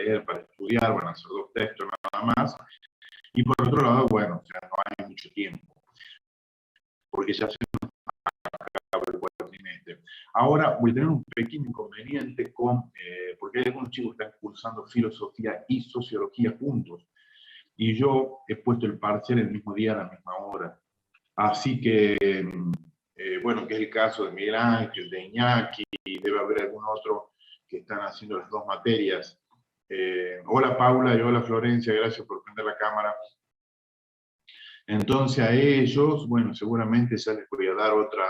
leer, para estudiar, van a hacer 2 textos nada más. Y por otro lado, bueno, o sea, no hay mucho tiempo, porque ya se nos acaba el cuatrimestre. Ahora voy a tener un pequeño inconveniente con, porque hay algunos chicos que están cursando filosofía y sociología juntos, y yo he puesto el parcial el mismo día a la misma hora. Así que, bueno, que es el caso de Miguel Ángel, de Iñaki, y debe haber algún otro que están haciendo las 2 materias. Hola Paula y hola Florencia, gracias por prender la cámara. Entonces a ellos, bueno, seguramente ya les voy a dar otra,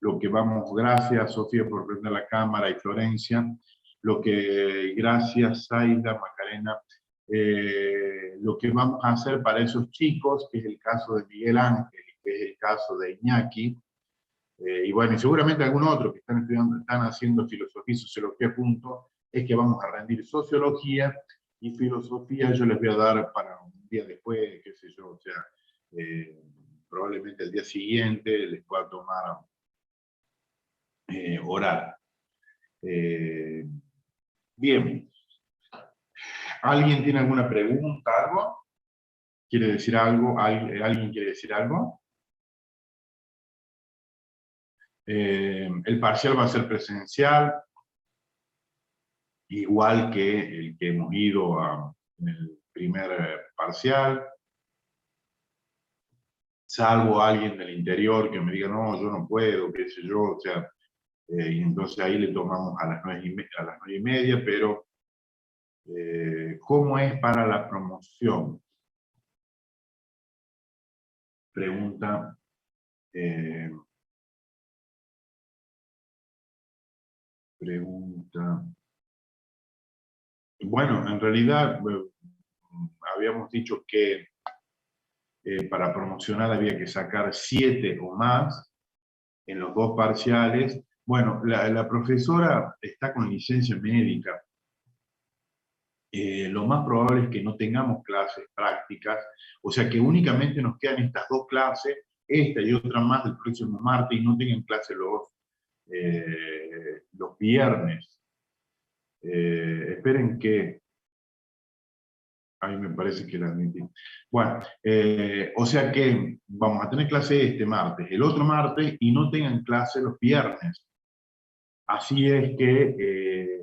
lo que vamos, gracias Sofía por prender la cámara y Florencia, lo que, gracias Zaida, Macarena, lo que vamos a hacer para esos chicos, que es el caso de Miguel Ángel, que es el caso de Iñaki, y bueno, y seguramente algún otro que están estudiando, están haciendo filosofía y sociología juntos, es que vamos a rendir sociología y filosofía. Yo les voy a dar para un día después, qué sé yo, o sea, probablemente el día siguiente les pueda tomar oral. Bien. ¿Alguien tiene alguna pregunta, algo? ¿Quiere decir algo? ¿Alguien quiere decir algo? El parcial va a ser presencial, igual que el que hemos ido en el primer parcial, salvo alguien del interior que me diga, no, yo no puedo, qué sé yo, o sea, y entonces ahí le tomamos a las 9:30, pero ¿cómo es para la promoción? Pregunta. Pregunta. Bueno, en realidad habíamos dicho que para promocionar había que sacar 7 o más en los 2 parciales. Bueno, la profesora está con licencia médica. Lo más probable es que no tengamos clases prácticas, o sea que únicamente nos quedan estas 2 clases, esta y otra más el próximo martes, y no tengan clase los viernes. Esperen que... A mí me parece que la admití. Bueno, o sea que vamos a tener clase este martes, el otro martes, y no tengan clase los viernes. Así es que,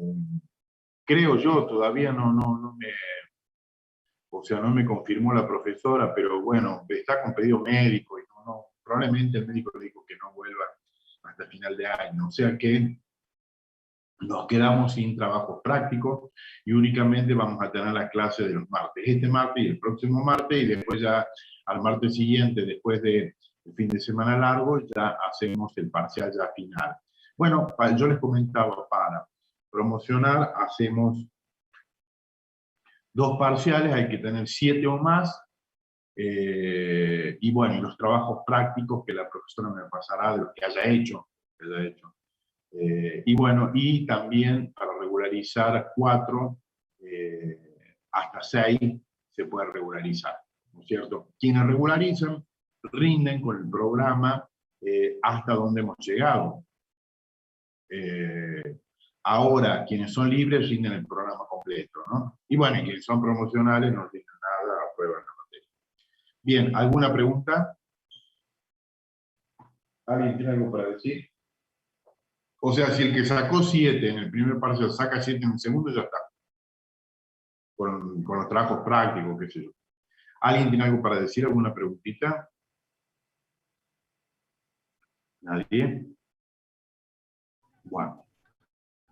creo yo, todavía no me... O sea, no me confirmó la profesora, pero bueno, está con pedido médico, y probablemente el médico le dijo que no vuelva hasta final de año. O sea que nos quedamos sin trabajos prácticos y únicamente vamos a tener las clases de los martes. Este martes y el próximo martes, y después ya al martes siguiente, después del fin de semana largo, ya hacemos el parcial ya final. Bueno, yo les comentaba, para promocionar hacemos 2 parciales, hay que tener 7 o más, y bueno, y los trabajos prácticos que la profesora me pasará de los que haya hecho. Y bueno, y también para regularizar 4, hasta 6 se puede regularizar, ¿no es cierto? Quienes regularizan rinden con el programa hasta donde hemos llegado. Ahora, quienes son libres rinden el programa completo, ¿no? Y bueno, quienes son promocionales no rinden nada, aprueban la materia. Bien, ¿alguna pregunta? ¿Alguien tiene algo para decir? O sea, si el que sacó 7 en el primer parcial saca 7 en el segundo, ya está. Con los trabajos prácticos, qué sé yo. ¿Alguien tiene algo para decir? ¿Alguna preguntita? ¿Nadie? Bueno.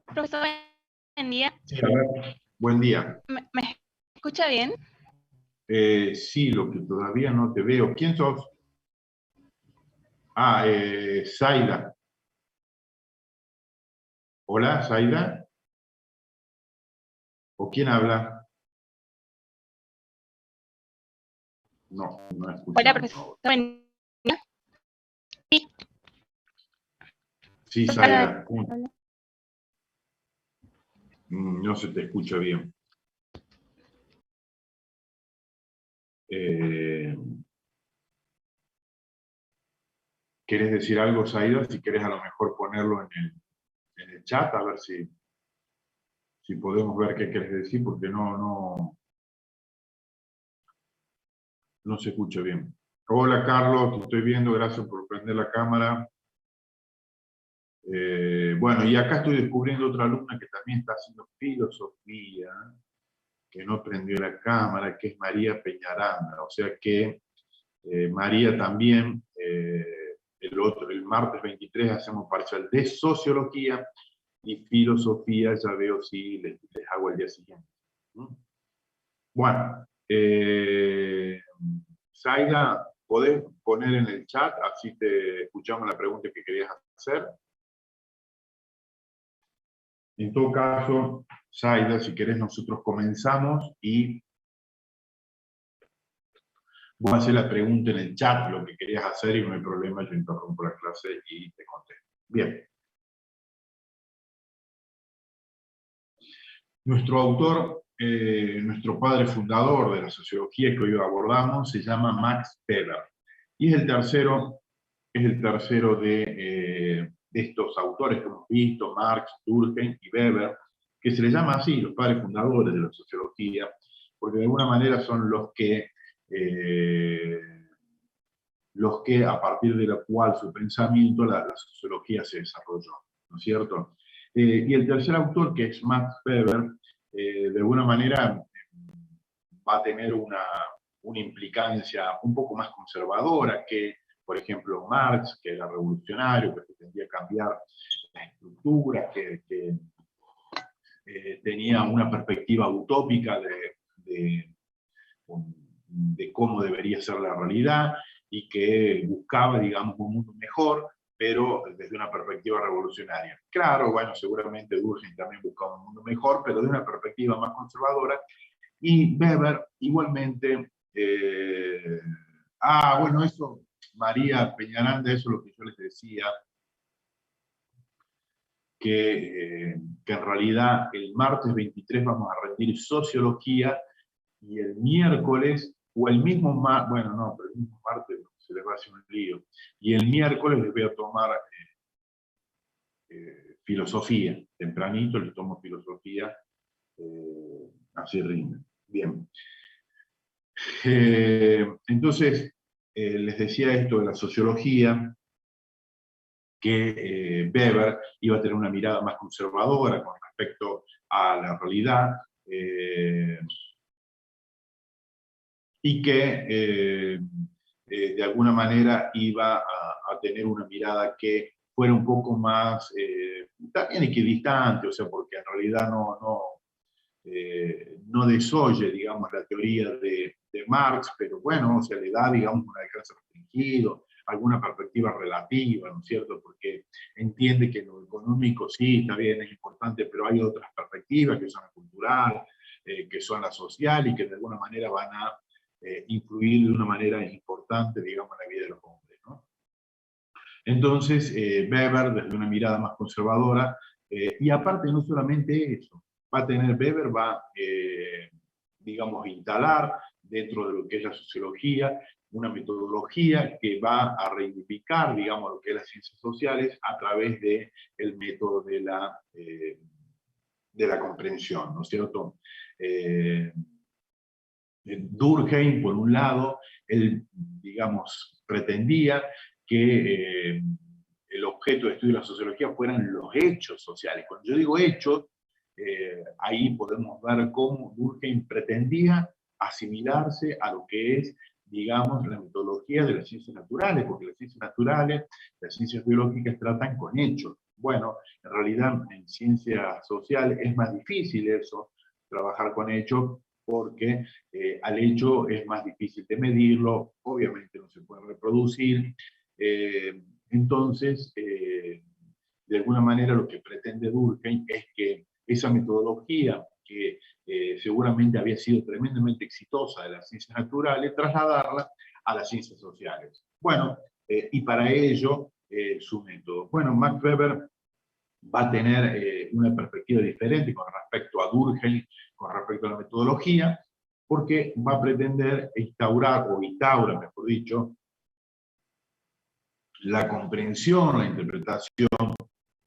Profesor, buen día. Sí, a ver. Buen día. ¿Me escucha bien? Sí, lo que todavía no te veo. ¿Quién sos? Ah, Zaida. Hola, Zaida. ¿O quién habla? No, no escucho. Hola, profesor. Buen día. Sí. Sí, Zaida. No se te escucha bien. ¿Querés decir algo, Zaida? Si querés a lo mejor ponerlo en el chat, a ver si... Si podemos ver qué querés decir, porque no se escucha bien. Hola Carlos, te estoy viendo, gracias por prender la cámara. Bueno, y acá estoy descubriendo otra alumna que también está haciendo filosofía, que no prendió la cámara, que es María Peñaranda. O sea que María también, el martes 23 hacemos parcial de sociología y filosofía, ya veo si les hago el día siguiente. Bueno, Zaida, ¿podés poner en el chat? Así te escuchamos la pregunta que querías hacer. En todo caso, Zaida, si querés, nosotros comenzamos y voy a hacer la pregunta en el chat, lo que querías hacer, y no hay problema, yo interrumpo la clase y te contesto. Bien. Nuestro autor, nuestro padre fundador de la sociología que hoy abordamos, se llama Max Weber. Y es el tercero de estos autores que hemos visto, Marx, Durkheim y Weber, que se les llama así, los padres fundadores de la sociología, porque de alguna manera son los que a partir de la cual su pensamiento, la sociología se desarrolló, ¿no es cierto? Y el tercer autor, que es Max Weber, de alguna manera va a tener una implicancia un poco más conservadora que, por ejemplo, Marx, que era revolucionario, que pretendía cambiar la estructura, que tenía una perspectiva utópica de cómo debería ser la realidad, y que buscaba, digamos, un mundo mejor, pero desde una perspectiva revolucionaria. Claro, bueno, seguramente Durkheim también buscaba un mundo mejor, pero de una perspectiva más conservadora, y Weber igualmente... bueno, eso, María Peñaranda, eso es lo que yo les decía, que en realidad el martes 23 vamos a rendir sociología, y el miércoles, o el mismo martes, bueno, no, pero el mismo martes se les va a hacer un lío, y el miércoles les voy a tomar filosofía, tempranito les tomo filosofía, así rinde. Bien. Entonces, les decía esto de la sociología, que Weber iba a tener una mirada más conservadora con respecto a la realidad, y que de alguna manera iba a tener una mirada que fuera un poco más, también equidistante, o sea, porque en realidad no desoye, digamos, la teoría de Marx, pero bueno, o sea, le da, digamos, un alcance restringido, alguna perspectiva relativa, ¿no es cierto? Porque entiende que lo económico sí, está bien, es importante, pero hay otras perspectivas que son la cultural, que son la social, y que de alguna manera van a influir de una manera importante, digamos, en la vida de los hombres, ¿no? Entonces, Weber, desde una mirada más conservadora, y aparte no solamente eso, Weber va, digamos, instalar dentro de lo que es la sociología una metodología que va a reivindicar, digamos, lo que es las ciencias sociales a través del método de la comprensión, ¿no es cierto? Durkheim, por un lado, él, digamos, pretendía que el objeto de estudio de la sociología fueran los hechos sociales. Cuando yo digo hechos, ahí podemos ver cómo Durkheim pretendía asimilarse a lo que es, digamos, la metodología de las ciencias naturales, porque las ciencias naturales, las ciencias biológicas tratan con hechos. Bueno, en realidad en ciencias sociales es más difícil eso, trabajar con hechos, porque al hecho es más difícil de medirlo, obviamente no se puede reproducir. Entonces, de alguna manera lo que pretende Durkheim es que esa metodología que seguramente había sido tremendamente exitosa de las ciencias naturales, trasladarla a las ciencias sociales. Bueno, y para ello su método. Bueno, Max Weber va a tener una perspectiva diferente con respecto a Durkheim, con respecto a la metodología, porque va a pretender instaura, mejor dicho, la comprensión, la interpretación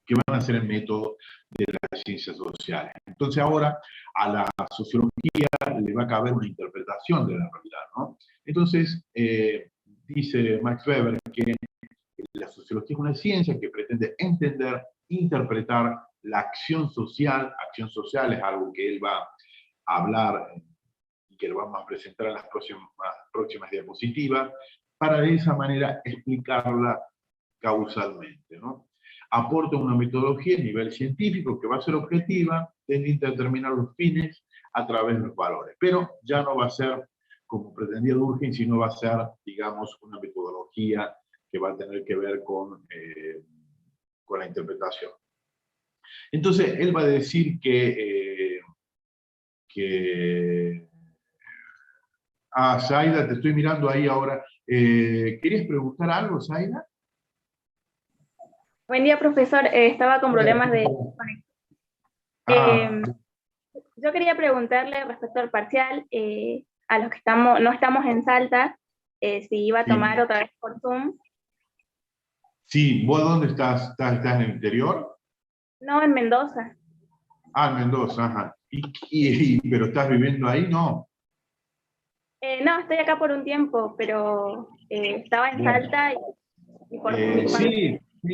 que van a ser el método de las ciencias sociales. Entonces ahora a la sociología le va a caber una interpretación de la realidad, ¿no? Entonces, dice Max Weber que la sociología es una ciencia que pretende entender, interpretar la acción social es algo que él va a hablar y que lo vamos a presentar en las próximas diapositivas, para de esa manera explicarla causalmente, ¿no? Aporta una metodología a nivel científico que va a ser objetiva, tendiente a determinar los fines a través de los valores, pero ya no va a ser como pretendía Durkheim, sino va a ser, digamos, una metodología que va a tener que ver con la interpretación. Entonces, él va a decir que Zaida, te estoy mirando ahí ahora. ¿Querías preguntar algo, Zaida? Buen día, profesor. Estaba con problemas de... Ah, yo quería preguntarle respecto al parcial, a los que no estamos en Salta, si iba a sí. tomar otra vez por Zoom. Sí, ¿vos dónde estás? ¿Estás en el interior? No, en Mendoza. Ah, en Mendoza, ajá. ¿Pero estás viviendo ahí? No. No, estoy acá por un tiempo, pero estaba en Bueno. Salta y por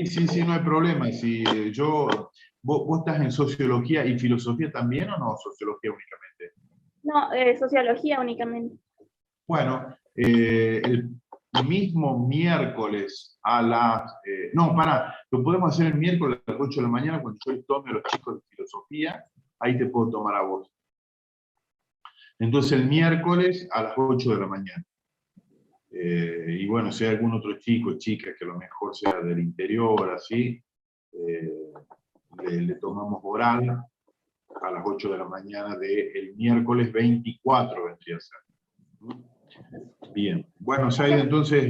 Sí, no hay problema. Si ¿vos estás en sociología y filosofía también o no? Sociología únicamente. No, sociología únicamente. Bueno, el mismo miércoles a las... no, lo podemos hacer el miércoles a las 8 de la mañana cuando yo tome a los chicos de filosofía, ahí te puedo tomar a vos. Entonces el miércoles a las 8 de la mañana. Y bueno, si hay algún otro chico, chica, que a lo mejor sea del interior, así, le tomamos oral a las 8 de la mañana del miércoles 24, vendría a ser. Bien. Bueno, Saida, entonces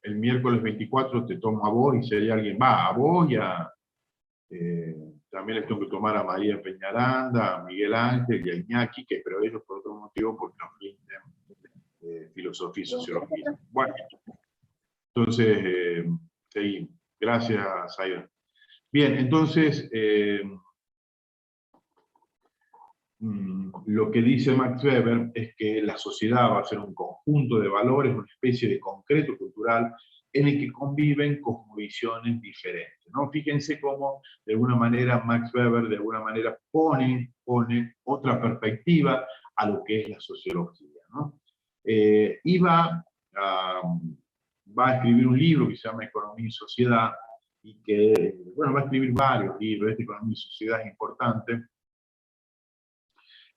el miércoles 24 te tomo a vos, y si hay alguien, a vos y a... también les tengo que tomar a María Peñaranda, a Miguel Ángel y a Iñaki, pero ellos por otro motivo, porque nos rinden filosofía y sociología. Bueno, entonces, seguimos. Gracias, Saida. Bien, entonces, lo que dice Max Weber es que la sociedad va a ser un conjunto de valores, una especie de concreto cultural en el que conviven cosmovisiones diferentes, ¿no? Fíjense cómo, de alguna manera, Max Weber, de alguna manera, pone otra perspectiva a lo que es la sociología, ¿no? Y va a escribir un libro que se llama Economía y Sociedad, y que, bueno, va a escribir varios libros. Este Economía y Sociedad es importante.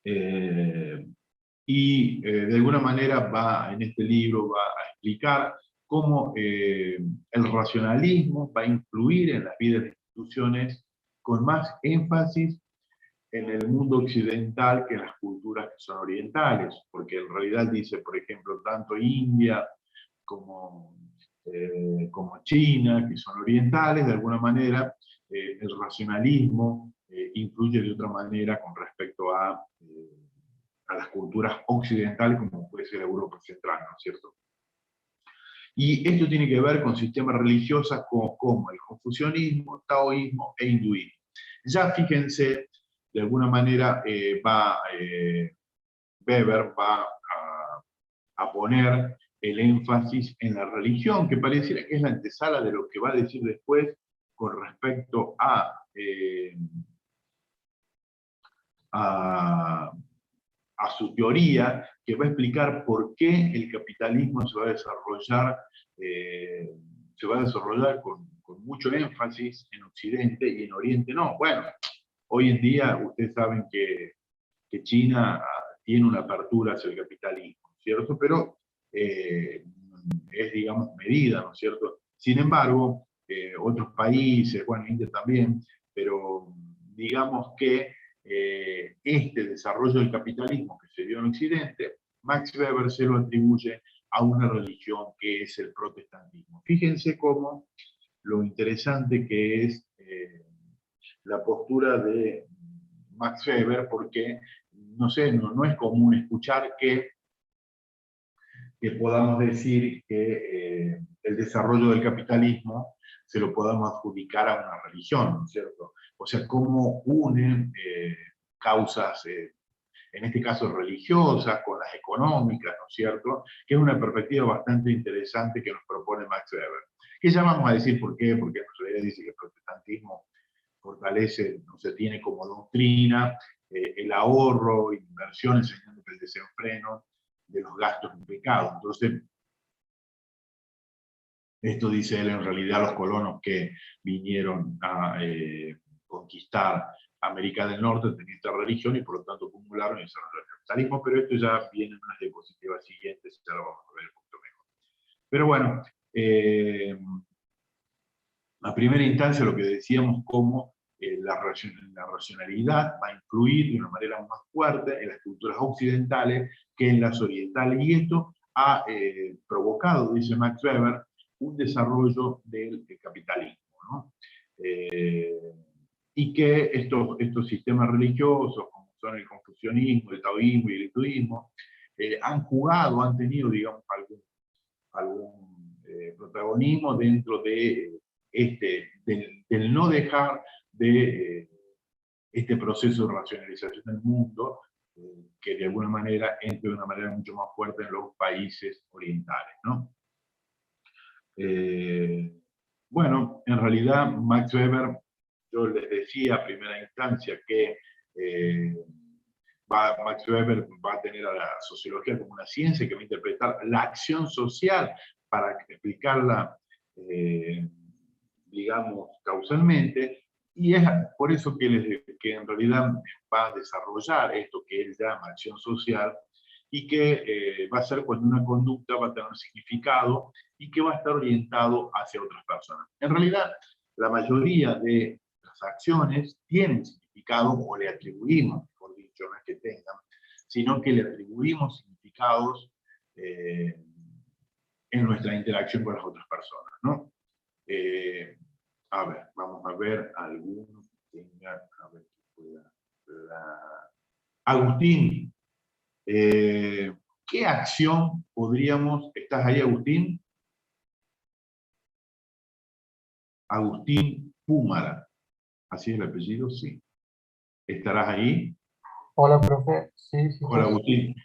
De alguna manera en este libro va a explicar cómo el racionalismo va a influir en la vida de las instituciones con más énfasis en el mundo occidental que en las culturas que son orientales, porque en realidad dice, por ejemplo, tanto India como China, que son orientales, de alguna manera el racionalismo influye de otra manera con respecto a las culturas occidentales, como puede ser Europa Central, ¿no es cierto? Y esto tiene que ver con sistemas religiosos como el confucianismo, taoísmo e hinduismo. Ya fíjense, de alguna manera Weber va a poner el énfasis en la religión, que pareciera que es la antesala de lo que va a decir después con respecto a su teoría, que va a explicar por qué el capitalismo se va a desarrollar con mucho énfasis en Occidente y en Oriente no. Bueno, hoy en día ustedes saben que China tiene una apertura hacia el capitalismo, ¿cierto? Pero es, digamos, medida, ¿no es cierto? Sin embargo, otros países, bueno, India también, pero digamos que este desarrollo del capitalismo que se dio en Occidente, Max Weber se lo atribuye a una religión que es el protestantismo. Fíjense cómo lo interesante que es la postura de Max Weber, porque, no sé, no es común escuchar que que podamos decir que el desarrollo del capitalismo se lo podamos adjudicar a una religión, ¿no es cierto? O sea, cómo unen causas, en este caso religiosas, con las económicas, ¿no es cierto? Que es una perspectiva bastante interesante que nos propone Max Weber. Que ya vamos a decir por qué, porque en realidad dice que el protestantismo fortalece, no se tiene como doctrina el ahorro, inversión, enseñando el desenfreno de los gastos implicados. Entonces, esto dice él, en realidad los colonos que vinieron a conquistar América del Norte tenían esta religión y por lo tanto acumularon y desarrollaron el capitalismo, pero esto ya viene en unas diapositivas siguientes, ya lo vamos a ver un poquito mejor. Pero bueno, a primera instancia lo que decíamos como la racionalidad va a influir de una manera más fuerte en las culturas occidentales que en las orientales, y esto ha provocado, dice Max Weber, un desarrollo del capitalismo, ¿no? Y que estos sistemas religiosos, como son el confucianismo, el taoísmo y el hinduismo, han tenido, digamos, algún protagonismo dentro de del no dejar de este proceso de racionalización del mundo, que de alguna manera entre de una manera mucho más fuerte en los países orientales, ¿no? Bueno, en realidad Max Weber, yo les decía a primera instancia que Max Weber va a tener a la sociología como una ciencia que va a interpretar la acción social para explicarla, digamos, causalmente, y es por eso que en realidad va a desarrollar esto que él llama acción social, y que va a ser cuando una conducta va a tener significado y que va a estar orientado hacia otras personas. En realidad, la mayoría de las acciones tienen significado, o le atribuimos, mejor dicho, no es que tengan, sino que le atribuimos significados en nuestra interacción con las otras personas, ¿no? A ver, vamos a ver alguno que tenga, a ver que pueda. Agustín, ¿qué acción podríamos, estás ahí Agustín? Agustín Púmara, ¿así es el apellido? Sí. ¿Estarás ahí? Hola, profe. Sí, sí, Hola, sí. Agustín.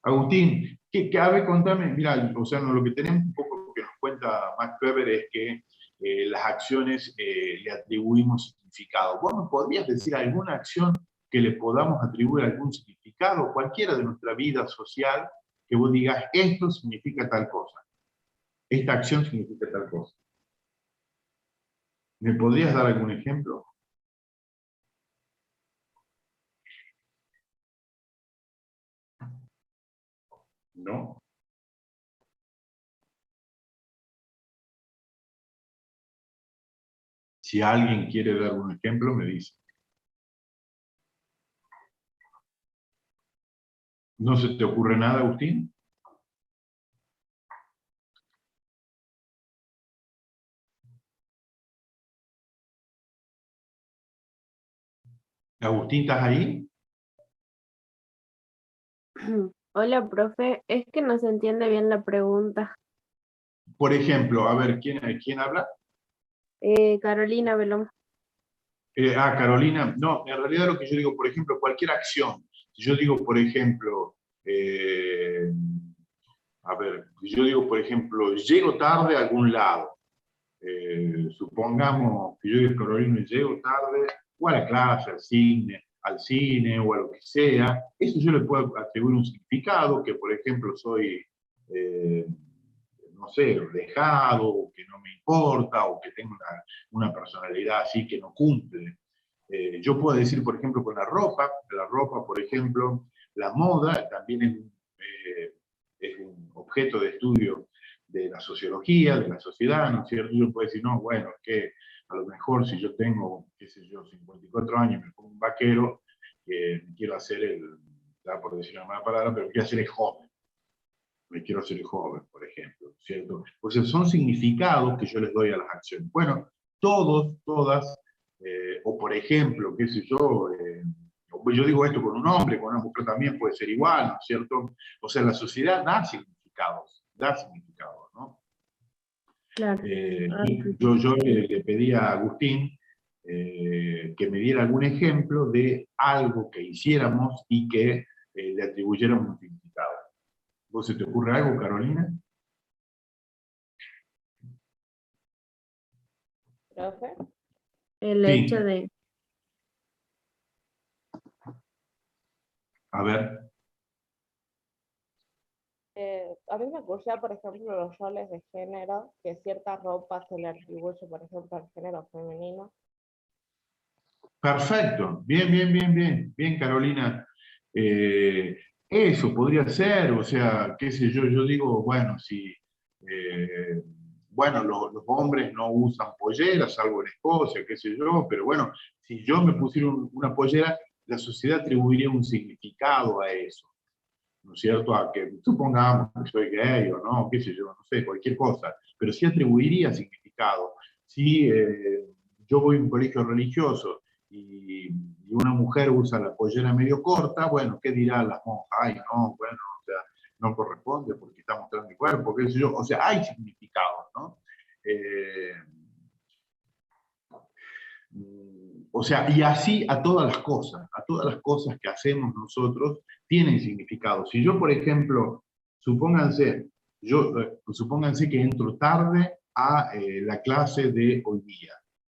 Agustín, a ver, contame, mira, o sea, lo que tenemos un poco que nos cuenta Max Weber es que las acciones le atribuimos significado. ¿Vos nos podrías decir alguna acción que le podamos atribuir algún significado, cualquiera de nuestra vida social, que vos digas, esto significa tal cosa, esta acción significa tal cosa? ¿Me podrías dar algún ejemplo? ¿No? Si alguien quiere dar un ejemplo, me dice. ¿No se te ocurre nada, Agustín? Agustín, ¿estás ahí? Hola, profe. Es que no se entiende bien la pregunta. Por ejemplo, a ver, ¿quién habla? Carolina Belón. Carolina, no, en realidad lo que yo digo, por ejemplo, cualquier acción. Si yo digo, por ejemplo, a ver, si yo digo, por ejemplo, llego tarde a algún lado. Supongamos que yo digo, Carolina, llego tarde, o a la clase, al cine, o a lo que sea. Eso yo le puedo atribuir un significado, que por ejemplo soy, no sé, dejado, o que no me importa, o que tengo una personalidad así que no cumple. Yo puedo decir, por ejemplo, con la ropa, por ejemplo, la moda también es un objeto de estudio de la sociología, de la sociedad, ¿no es cierto? Yo puedo decir, no, bueno, es que a lo mejor si yo tengo, qué sé yo, 54 años, me pongo un vaquero, quiero hacer por decir una mala palabra, pero quiero hacer el joven. Me quiero hacer el joven, por ejemplo, ¿cierto? Pues son significados que yo les doy a las acciones. Bueno, todas, o por ejemplo, qué sé yo digo esto con un hombre, con una mujer también puede ser igual, ¿no es cierto? O sea, la sociedad da significados, da significado, ¿no? Claro. Yo le pedí a Agustín que me diera algún ejemplo de algo que hiciéramos y que le atribuyéramos un significado. ¿Vos se te ocurre algo, Carolina? Profe, El Sí. hecho de, A ver. a mí me ocurría, por ejemplo, los roles de género, que cierta ropa se le atribuye, por ejemplo, al género femenino. Perfecto, bien, Carolina. Eso podría ser, o sea, qué sé yo digo, bueno, si, bueno, los hombres no usan polleras, salvo en Escocia, qué sé yo, pero bueno, si yo me pusiera una pollera, la sociedad atribuiría un significado a eso, ¿no es cierto? A que supongamos que soy gay o no, qué sé yo, no sé, cualquier cosa, pero sí atribuiría significado. Si yo voy a un colegio religioso y una mujer usa la pollera medio corta, bueno, ¿qué dirá la monja? Ay, no, bueno, o sea, no corresponde porque está mostrando mi cuerpo, qué sé yo, o sea, hay significados, ¿no? O sea, y así a todas las cosas que hacemos nosotros tienen significado. Si yo, por ejemplo, supónganse que entro tarde a la clase de hoy día.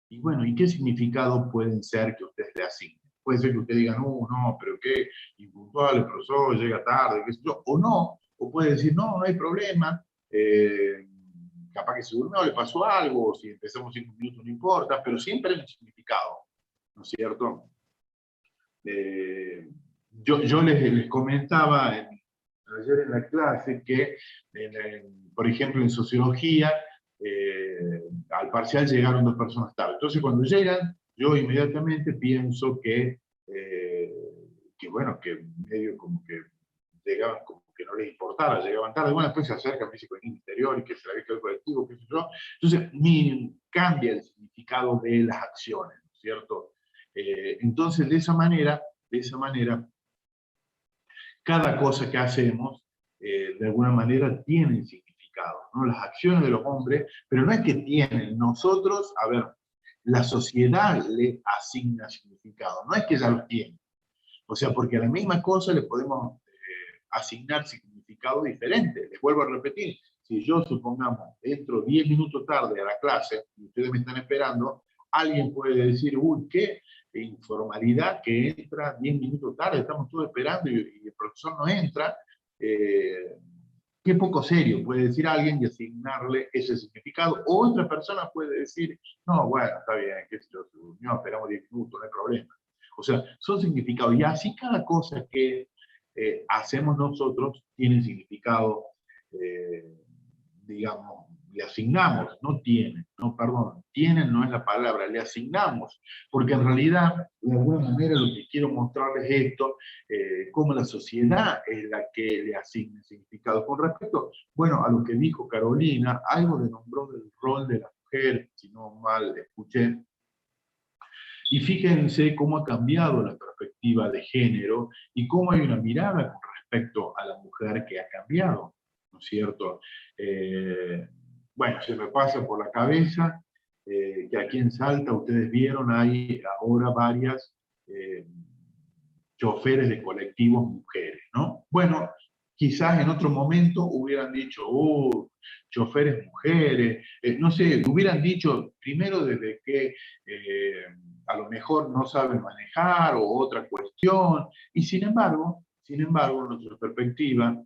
Y bueno, ¿y qué significado pueden ser que ustedes le asignen? Puede ser que ustedes digan, no, pero qué impuntual el profesor, llega tarde, qué sé yo, o no, o puede decir, no hay problema, capaz que se durmió, le pasó algo, si empezamos 5 minutos no importa, pero siempre hay un significado, ¿no es cierto? Yo les comentaba ayer en la clase que, por ejemplo, en sociología, al parcial llegaron 2 personas tarde. Entonces, cuando llegan, yo inmediatamente pienso bueno, que medio como que llegaban como que no les importaba, llegaban tarde, bueno, después se acercan, me dice con el interior y que se la ve que el colectivo, qué sé yo. Entonces, cambia el significado de las acciones, ¿no es cierto? Entonces, de esa manera, cada cosa que hacemos, de alguna manera, tiene significado, ¿no? Las acciones de los hombres, pero no es que tienen, nosotros, a ver, la sociedad le asigna significado, no es que ya los tiene. O sea, porque a la misma cosa le podemos asignar significado diferente. Les vuelvo a repetir, si yo, supongamos, entro 10 minutos tarde a la clase y ustedes me están esperando, alguien puede decir, uy, qué informalidad que entra 10 minutos tarde, estamos todos esperando y el profesor no entra. Qué poco serio, puede decir alguien y asignarle ese significado. O otra persona puede decir, no, bueno, está bien, qué sé yo, se durmió, esperamos 10 minutos, no hay problema. O sea, son significados. Y así cada cosa que hacemos nosotros tiene significado, digamos, le asignamos, no tienen, no, perdón, tienen no es la palabra, le asignamos, porque en realidad, de alguna manera, lo que quiero mostrarles es esto, cómo la sociedad es la que le asigna significado. Con respecto, bueno, a lo que dijo Carolina, algo le nombró del rol de la mujer, si no mal escuché, y fíjense cómo ha cambiado la perspectiva de género y cómo hay una mirada con respecto a la mujer que ha cambiado, ¿no es cierto? Bueno, se me pasa por la cabeza que aquí en Salta, ustedes vieron, hay ahora varias choferes de colectivos mujeres, ¿no? Bueno, quizás en otro momento hubieran dicho, choferes mujeres, no sé, hubieran dicho primero desde que a lo mejor no saben manejar o otra cuestión, y sin embargo, nuestra perspectiva,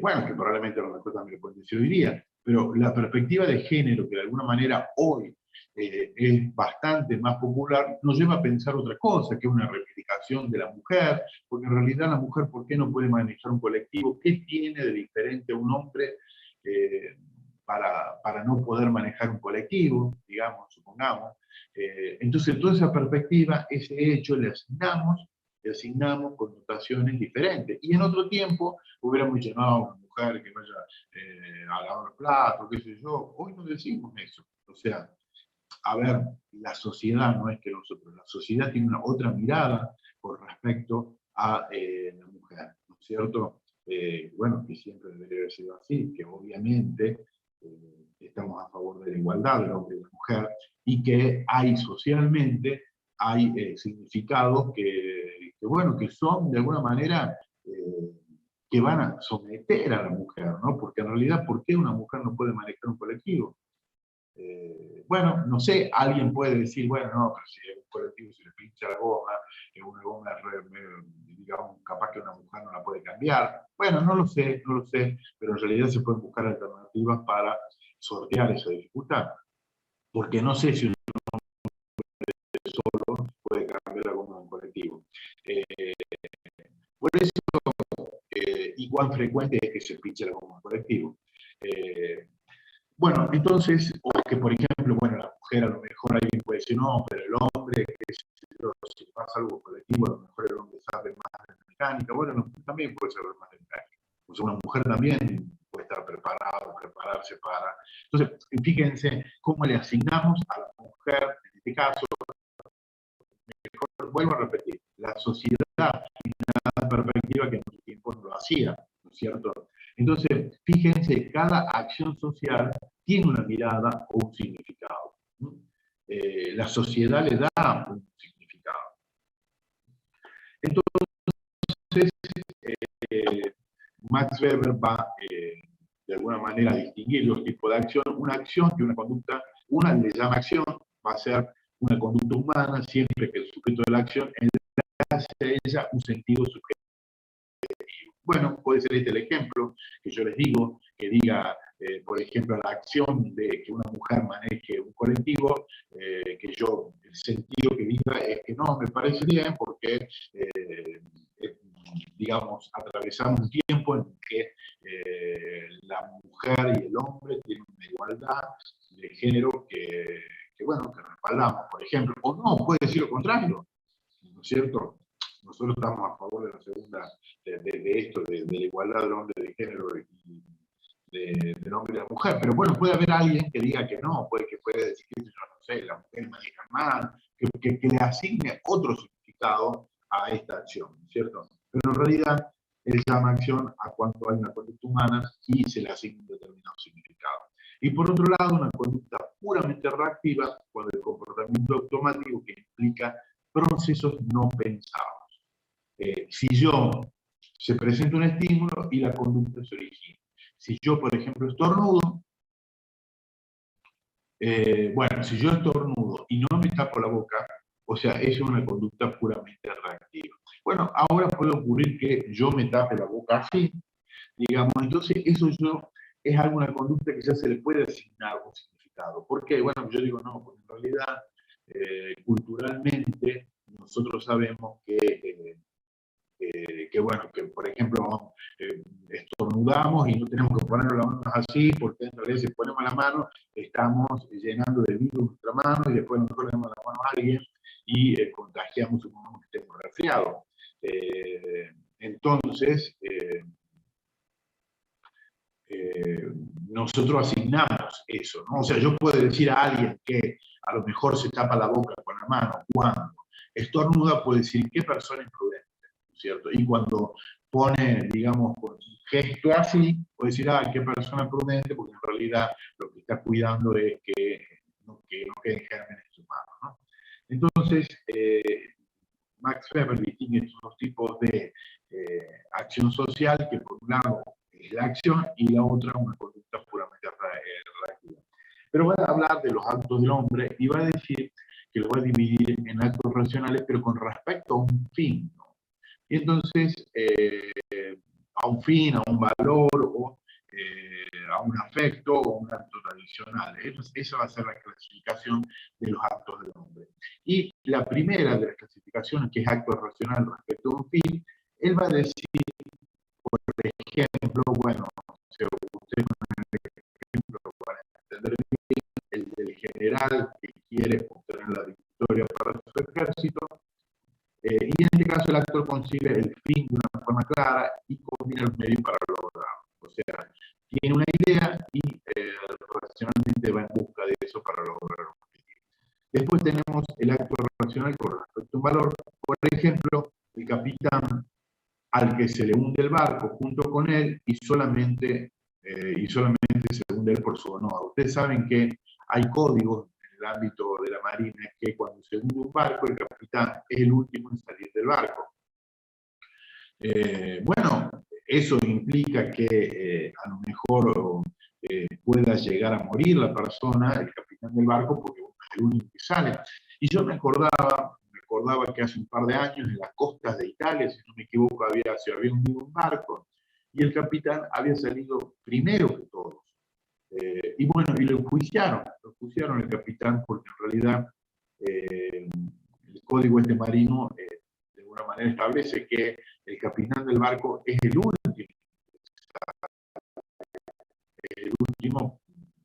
bueno, que probablemente a lo mejor también lo pueden decir hoy día, pero la perspectiva de género que de alguna manera hoy es bastante más popular, nos lleva a pensar otra cosa, que es una reivindicación de la mujer, porque en realidad la mujer, ¿por qué no puede manejar un colectivo? ¿Qué tiene de diferente a un hombre para no poder manejar un colectivo, digamos, supongamos? Entonces, toda esa perspectiva, ese hecho, le asignamos connotaciones diferentes. Y en otro tiempo hubiéramos dicho, no, una mujer que vaya a lavar los platos, qué sé yo. Hoy no decimos eso. O sea, a ver, la sociedad no es que nosotros, la sociedad tiene una otra mirada con respecto a la mujer, ¿no es cierto? bueno, que siempre debería haber sido así, que obviamente estamos a favor de la igualdad del hombre y la mujer, y que hay socialmente, hay significados bueno, que son de alguna manera que van a someter a la mujer, ¿no? Porque en realidad, ¿por qué una mujer no puede manejar un colectivo? Bueno, no sé, alguien puede decir, bueno, no, pero si un colectivo se le pincha la goma, una goma, digamos, capaz que una mujer no la puede cambiar. Bueno, no lo sé, pero en realidad se pueden buscar alternativas para sortear esa dificultad. Porque no sé si uno solo puede cambiar la goma de un colectivo. Por eso, y cuán frecuente es que se pinche la goma de un colectivo. Bueno, entonces, o que por ejemplo, bueno, la mujer a lo mejor alguien puede decir, no, pero el hombre, si pasa algo colectivo, a lo mejor el hombre sabe más de mecánica, bueno, no, también puede saber más de mecánica. O sea, una mujer también puede estar preparada, prepararse para... Entonces, fíjense cómo le asignamos a la mujer, en este caso, mejor, vuelvo a repetir, la sociedad tiene una perspectiva que en otro tiempo no lo hacía, ¿no es cierto? Entonces, fíjense, cada acción social tiene una mirada o un significado. La sociedad le da un significado. Entonces, Max Weber va de alguna manera a distinguir dos tipos de acción. Una acción que una conducta, una le llama acción, va a ser una conducta humana siempre que el sujeto de la acción le hace a ella un sentido subjetivo. Bueno, puede ser este el ejemplo que yo les digo, que diga, por ejemplo, la acción de que una mujer maneje un colectivo, que yo, el sentido que diga es que no, me parece bien porque, digamos, atravesamos un tiempo en que la mujer y el hombre tienen una igualdad de género que, bueno, que respaldamos, por ejemplo, o no, puede decir lo contrario, ¿no es cierto? Nosotros estamos a favor de la segunda, de esto, de la igualdad del hombre de género y del hombre y la mujer, pero bueno, puede haber alguien que diga que no, puede decir que yo no sé, la mujer maneja mal, que le asigne otro significado a esta acción, ¿cierto? Pero en realidad él llama acción a cuanto hay una conducta humana y se le asigna un determinado significado. Y por otro lado, una conducta puramente reactiva, cuando el comportamiento automático que implica procesos no pensados. Si se presenta un estímulo y la conducta se origina. Si yo, por ejemplo, estornudo, bueno, si yo estornudo y no me tapo la boca, o sea, es una conducta puramente reactiva. Bueno, ahora puede ocurrir que yo me tape la boca así, digamos, entonces eso es alguna conducta que ya se le puede asignar un significado. ¿Por qué? Bueno, yo digo no, porque en realidad, culturalmente, nosotros sabemos que bueno, que por ejemplo estornudamos y no tenemos que ponernos las manos así, porque en realidad si ponemos la mano estamos llenando de virus nuestra mano y después nosotros le damos la mano a alguien y contagiamos un momento que estemos resfriados. Entonces, nosotros asignamos eso, ¿no? O sea, yo puedo decir a alguien que a lo mejor se tapa la boca con la mano cuando estornuda, puede decir qué persona imprudente, ¿cierto? Y cuando pone, digamos, con un gesto así, puede decir, ah, qué persona prudente, porque en realidad lo que está cuidando es que no queden gérmenes en su mano, ¿no? Entonces, Max Weber distingue estos dos tipos de acción social, que por un lado es la acción y la otra una conducta puramente reactiva. Pero va a hablar de los actos del hombre y va a decir que lo va a dividir en actos racionales, pero con respecto a un fin, ¿no? Y entonces, a un fin, a un valor, o a un afecto, o un acto tradicional. Esa va a ser la clasificación de los actos del hombre. Y la primera de las clasificaciones, que es acto racional respecto a un fin, él va a decir, por ejemplo, bueno, si usted con el ejemplo para entender bien, el del general que quiere obtener la victoria para su ejército, y en este caso el actor consigue el fin de una forma clara y combina los medios para lograrlo. O sea, tiene una idea y racionalmente va en busca de eso para lograr un objetivo. Después tenemos el acto racional con respecto a un valor. Por ejemplo, el capitán al que se le hunde el barco junto con él y solamente se hunde él por su honor. Ustedes saben que hay códigos en el ámbito de la Marina que cuando se hunde un barco, el capitán es el último en salir del barco. Bueno, eso implica que a lo mejor pueda llegar a morir la persona, el capitán del barco, porque es el único que sale. Y yo me acordaba que hace un par de años en las costas de Italia, si no me equivoco, se había hundido un barco y el capitán había salido primero que todos. Y bueno, y lo enjuiciaron el capitán porque en realidad el código marino de alguna manera establece que el capitán del barco es el último,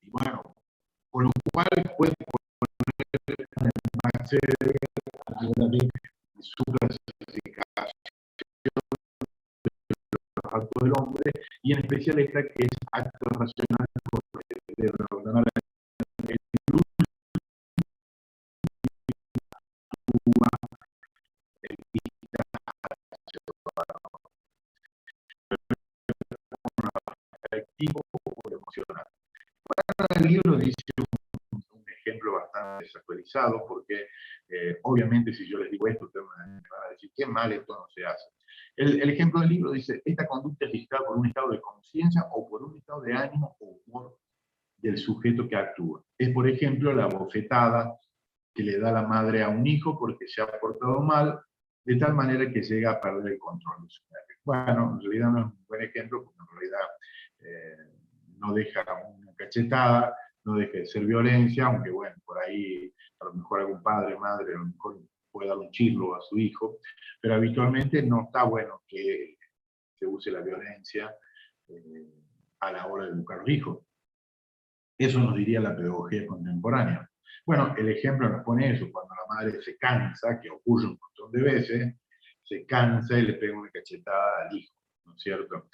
y bueno, con lo cual puede poner su clasificación de los actos del hombre, y en especial esta que es acto racional de ordenar el afectivo o emocional. Bueno, el libro dice un ejemplo bastante desactualizado, porque obviamente si yo les digo esto, ustedes me van a decir, qué mal, esto no se hace. El ejemplo del libro dice, esta conducta es dictada por un estado de conciencia o por un estado de ánimo o humor del sujeto que actúa. Es, por ejemplo, la bofetada que le da la madre a un hijo porque se ha portado mal, de tal manera que llega a perder el control de su madre. Bueno, en realidad no es un buen ejemplo, porque en realidad no deja una cachetada, no deja de ser violencia, aunque bueno, por ahí a lo mejor algún padre, madre, a lo mejor puede dar un chirlo a su hijo, pero habitualmente no está bueno que se use la violencia a la hora de educar a los hijos. Eso nos diría la pedagogía contemporánea. Bueno, el ejemplo nos pone eso, cuando la madre se cansa, que ocurre un montón de veces, se cansa y le pega una cachetada al hijo, ¿no es cierto?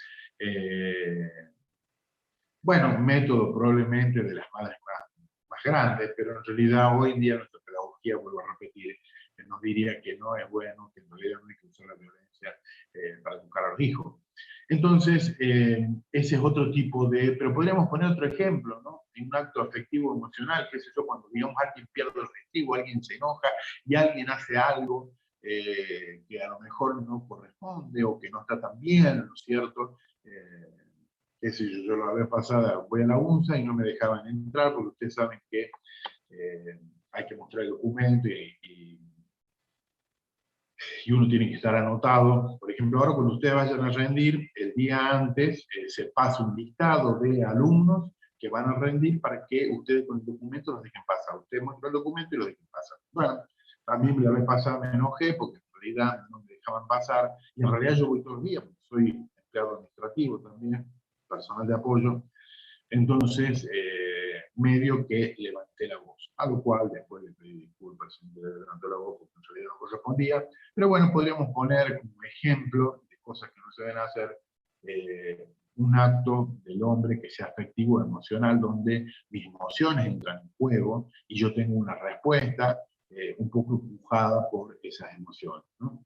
Bueno, un método probablemente de las madres más grandes, pero en realidad hoy en día nuestra pedagogía, vuelvo a repetir, nos diría que no es bueno, que en realidad no hay que usar la violencia para educar a los hijos. Entonces, ese es otro tipo de... Pero podríamos poner otro ejemplo, ¿no? En un acto afectivo emocional, qué sé yo, cuando digamos alguien pierde el objetivo, alguien se enoja y alguien hace algo que a lo mejor no corresponde o que no está tan bien, ¿no es cierto? Qué sé yo la vez pasada voy a la UNSA y no me dejaban entrar porque ustedes saben que hay que mostrar el documento y uno tiene que estar anotado. Por ejemplo, ahora cuando ustedes vayan a rendir, el día antes se pasa un listado de alumnos que van a rendir para que ustedes con el documento los dejen pasar. Ustedes muestran el documento y los dejen pasar. Bueno, también la vez pasada me enojé porque en realidad no me dejaban pasar, y en realidad yo voy todos los días, porque soy empleado administrativo también, personal de apoyo. Entonces, medio que levanté la voz, a lo cual después le pedí disculpas, levantó la voz porque en realidad no correspondía. Pero bueno, podríamos poner como ejemplo de cosas que no se deben hacer, un acto del hombre que sea afectivo, emocional, donde mis emociones entran en juego y yo tengo una respuesta un poco empujada por esas emociones, ¿no?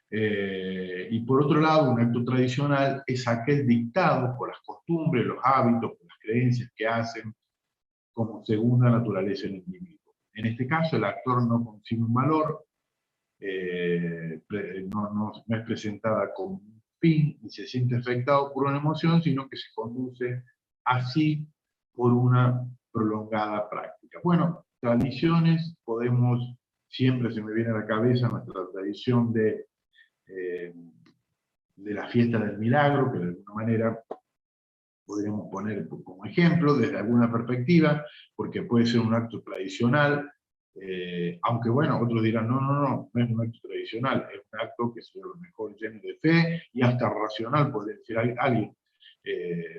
Y por otro lado, un acto tradicional es aquel dictado por las costumbres, los hábitos, por las creencias que hacen como segunda naturaleza del individuo. En este caso, el actor no consigue un valor, no es presentada como un fin y se siente afectado por una emoción, sino que se conduce así por una prolongada práctica. Bueno, tradiciones, siempre se me viene a la cabeza nuestra tradición de la fiesta del milagro, que de alguna manera podríamos poner como ejemplo desde alguna perspectiva, porque puede ser un acto tradicional, aunque bueno, otros dirán, no es un acto tradicional, es un acto que es a lo mejor lleno de fe y hasta racional, podría decir alguien.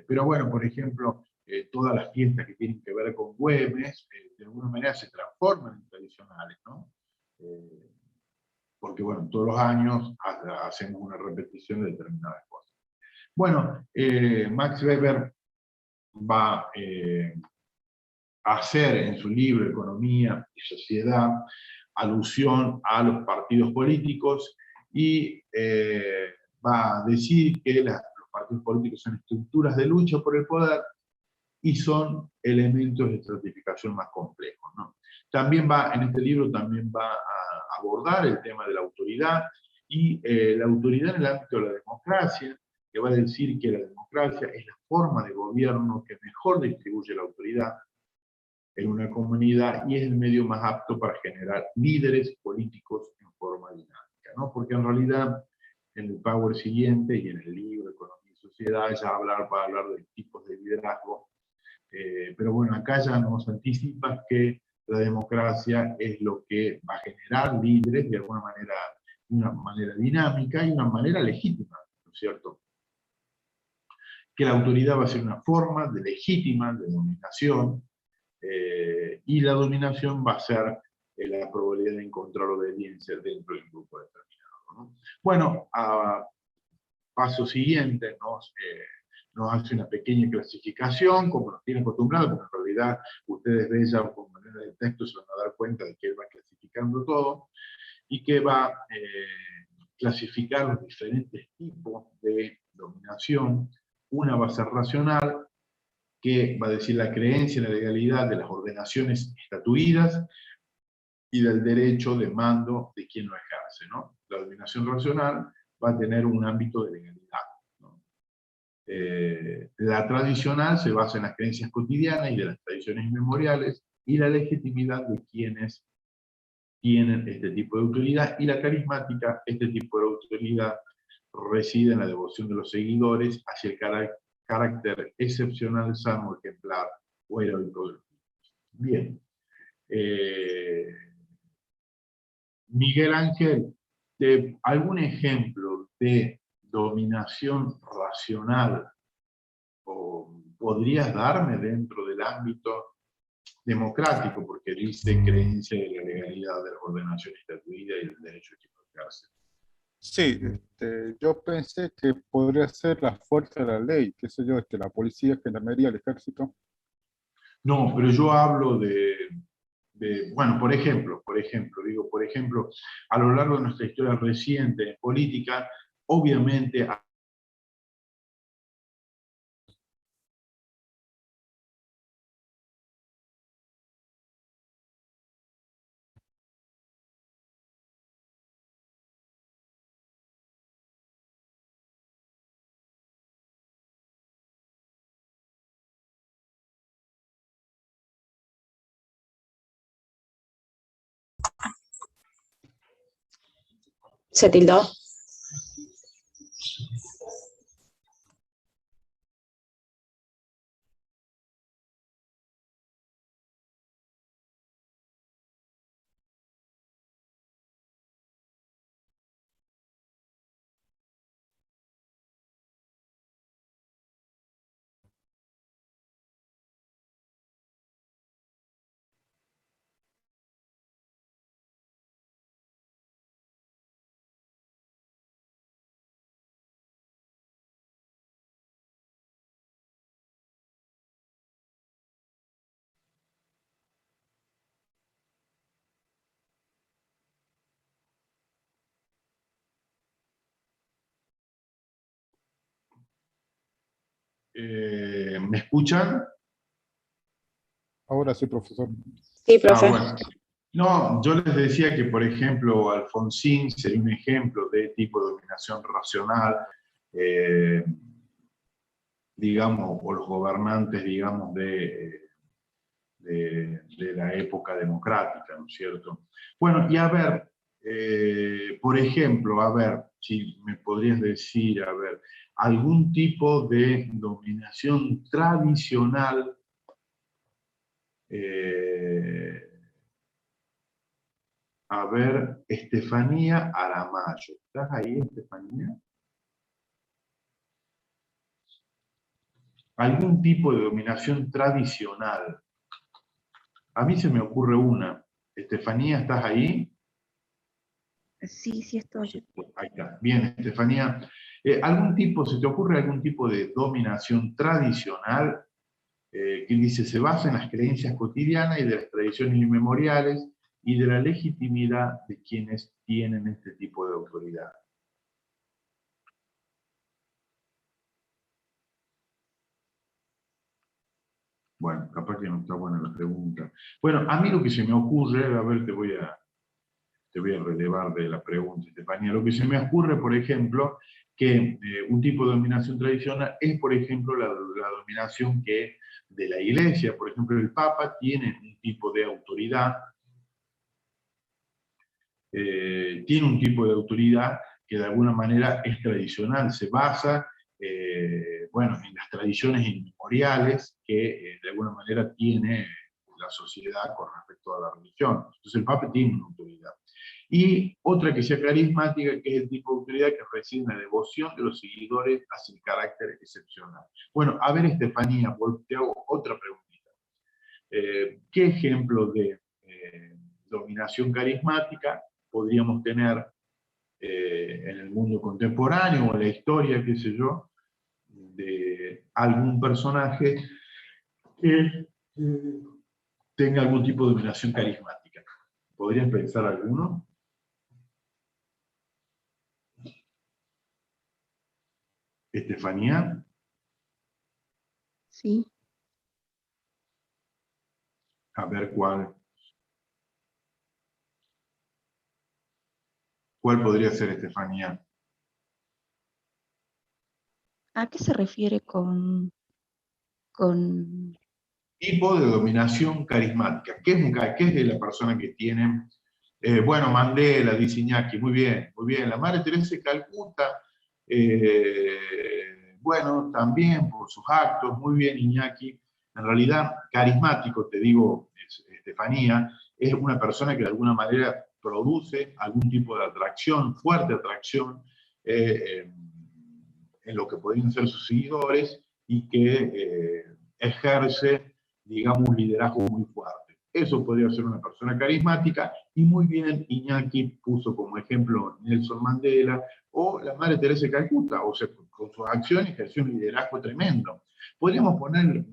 Pero bueno, por ejemplo, todas las fiestas que tienen que ver con Güemes, de alguna manera se transforman en tradicionales, ¿no? Porque bueno, todos los años hacemos una repetición de determinadas cosas. Bueno, Max Weber va a hacer en su libro Economía y Sociedad alusión a los partidos políticos y va a decir que los partidos políticos son estructuras de lucha por el poder y son elementos de estratificación más complejos, ¿no? También en este libro también va a abordar el tema de la autoridad, y la autoridad en el ámbito de la democracia, que va a decir que la democracia es la forma de gobierno que mejor distribuye la autoridad en una comunidad y es el medio más apto para generar líderes políticos en forma dinámica, ¿no? Porque en realidad en el Power siguiente y en el libro Economía y Sociedad ya va a hablar de tipos de liderazgo, pero bueno, acá ya nos anticipa que la democracia es lo que va a generar líderes de alguna manera, de una manera dinámica y una manera legítima, ¿no es cierto? Que la autoridad va a ser una forma de legítima de dominación, y la dominación va a ser la probabilidad de encontrar obediencia dentro de un grupo determinado, ¿no? Bueno, a paso siguiente nos hace una pequeña clasificación, como nos tiene acostumbrado, porque en realidad ustedes ven ya con manera de texto, se van a dar cuenta de que él va clasificando todo, y que va a clasificar los diferentes tipos de dominación. Una va a ser racional, que va a decir la creencia en la legalidad de las ordenaciones estatuidas y del derecho de mando de quien lo ejerce, ¿no? La dominación racional va a tener un ámbito de legalidad, ¿no? La tradicional se basa en las creencias cotidianas y de las tradiciones inmemoriales, y la legitimidad de quienes tienen este tipo de autoridad, y la carismática, este tipo de autoridad reside en la devoción de los seguidores hacia el carácter excepcional, sano, ejemplar o heroico de los niños. Bien. Miguel Ángel, ¿algún ejemplo de dominación racional podrías darme dentro del ámbito democrático? Porque dice creencia de la legalidad de la ordenación estatuida y del derecho de equivocarse. Sí, yo pensé que podría ser la fuerza de la ley, qué sé yo, la policía, gendarmería, el ejército. No, pero yo hablo bueno, por ejemplo, a lo largo de nuestra historia reciente en política, obviamente Se tildó. ¿me escuchan? Ahora sí, profesor. Sí, profe. Bueno. No, yo les decía que, por ejemplo, Alfonsín sería un ejemplo de tipo de dominación racional, digamos, o los gobernantes, digamos, de la época democrática, ¿no es cierto? Bueno, y a ver, por ejemplo, a ver, si me podrías decir, a ver, algún tipo de dominación tradicional, a ver, Estefanía Aramayo. ¿Estás ahí, Estefanía? Algún tipo de dominación tradicional. A mí se me ocurre una. Estefanía, ¿estás ahí? Sí, sí estoy. Ahí está. Bien, Estefanía. ¿Se te ocurre algún tipo de dominación tradicional que dice se basa en las creencias cotidianas y de las tradiciones inmemoriales y de la legitimidad de quienes tienen este tipo de autoridad? Bueno, capaz que no está buena la pregunta. Bueno, a mí lo que se me ocurre, a ver, te voy a relevar de la pregunta, Estefanía. Lo que se me ocurre, por ejemplo, que un tipo de dominación tradicional es, por ejemplo, la dominación que de la Iglesia. Por ejemplo, el Papa tiene un tipo de autoridad, que de alguna manera es tradicional, se basa bueno, en las tradiciones inmemoriales que de alguna manera tiene la sociedad con respecto a la religión. Entonces el Papa tiene una autoridad. Y otra que sea carismática, que es el tipo de autoridad que reside en la devoción de los seguidores hacia el carácter excepcional. Bueno, a ver, Estefanía, te hago otra preguntita. ¿Qué ejemplo de dominación carismática podríamos tener en el mundo contemporáneo o en la historia, qué sé yo, de algún personaje que tenga algún tipo de dominación carismática? ¿Podrían pensar alguno? Estefanía. Sí. A ver cuál. ¿Cuál podría ser, Estefanía? ¿A qué se refiere con Tipo de dominación carismática. ¿Qué es de la persona que tiene? Bueno, Mandela, dice Iñaki, muy bien, muy bien. La Madre Teresa de Calcuta, bueno, también por sus actos, muy bien, Iñaki. En realidad, carismático, te digo, Estefanía, es una persona que de alguna manera produce algún tipo de atracción, fuerte atracción, en lo que podrían ser sus seguidores y que ejerce, digamos, un liderazgo muy fuerte. Eso podría ser una persona carismática, y muy bien Iñaki puso como ejemplo Nelson Mandela o la Madre Teresa de Calcuta, o sea, con sus acciones ejerció un liderazgo tremendo. Podríamos poner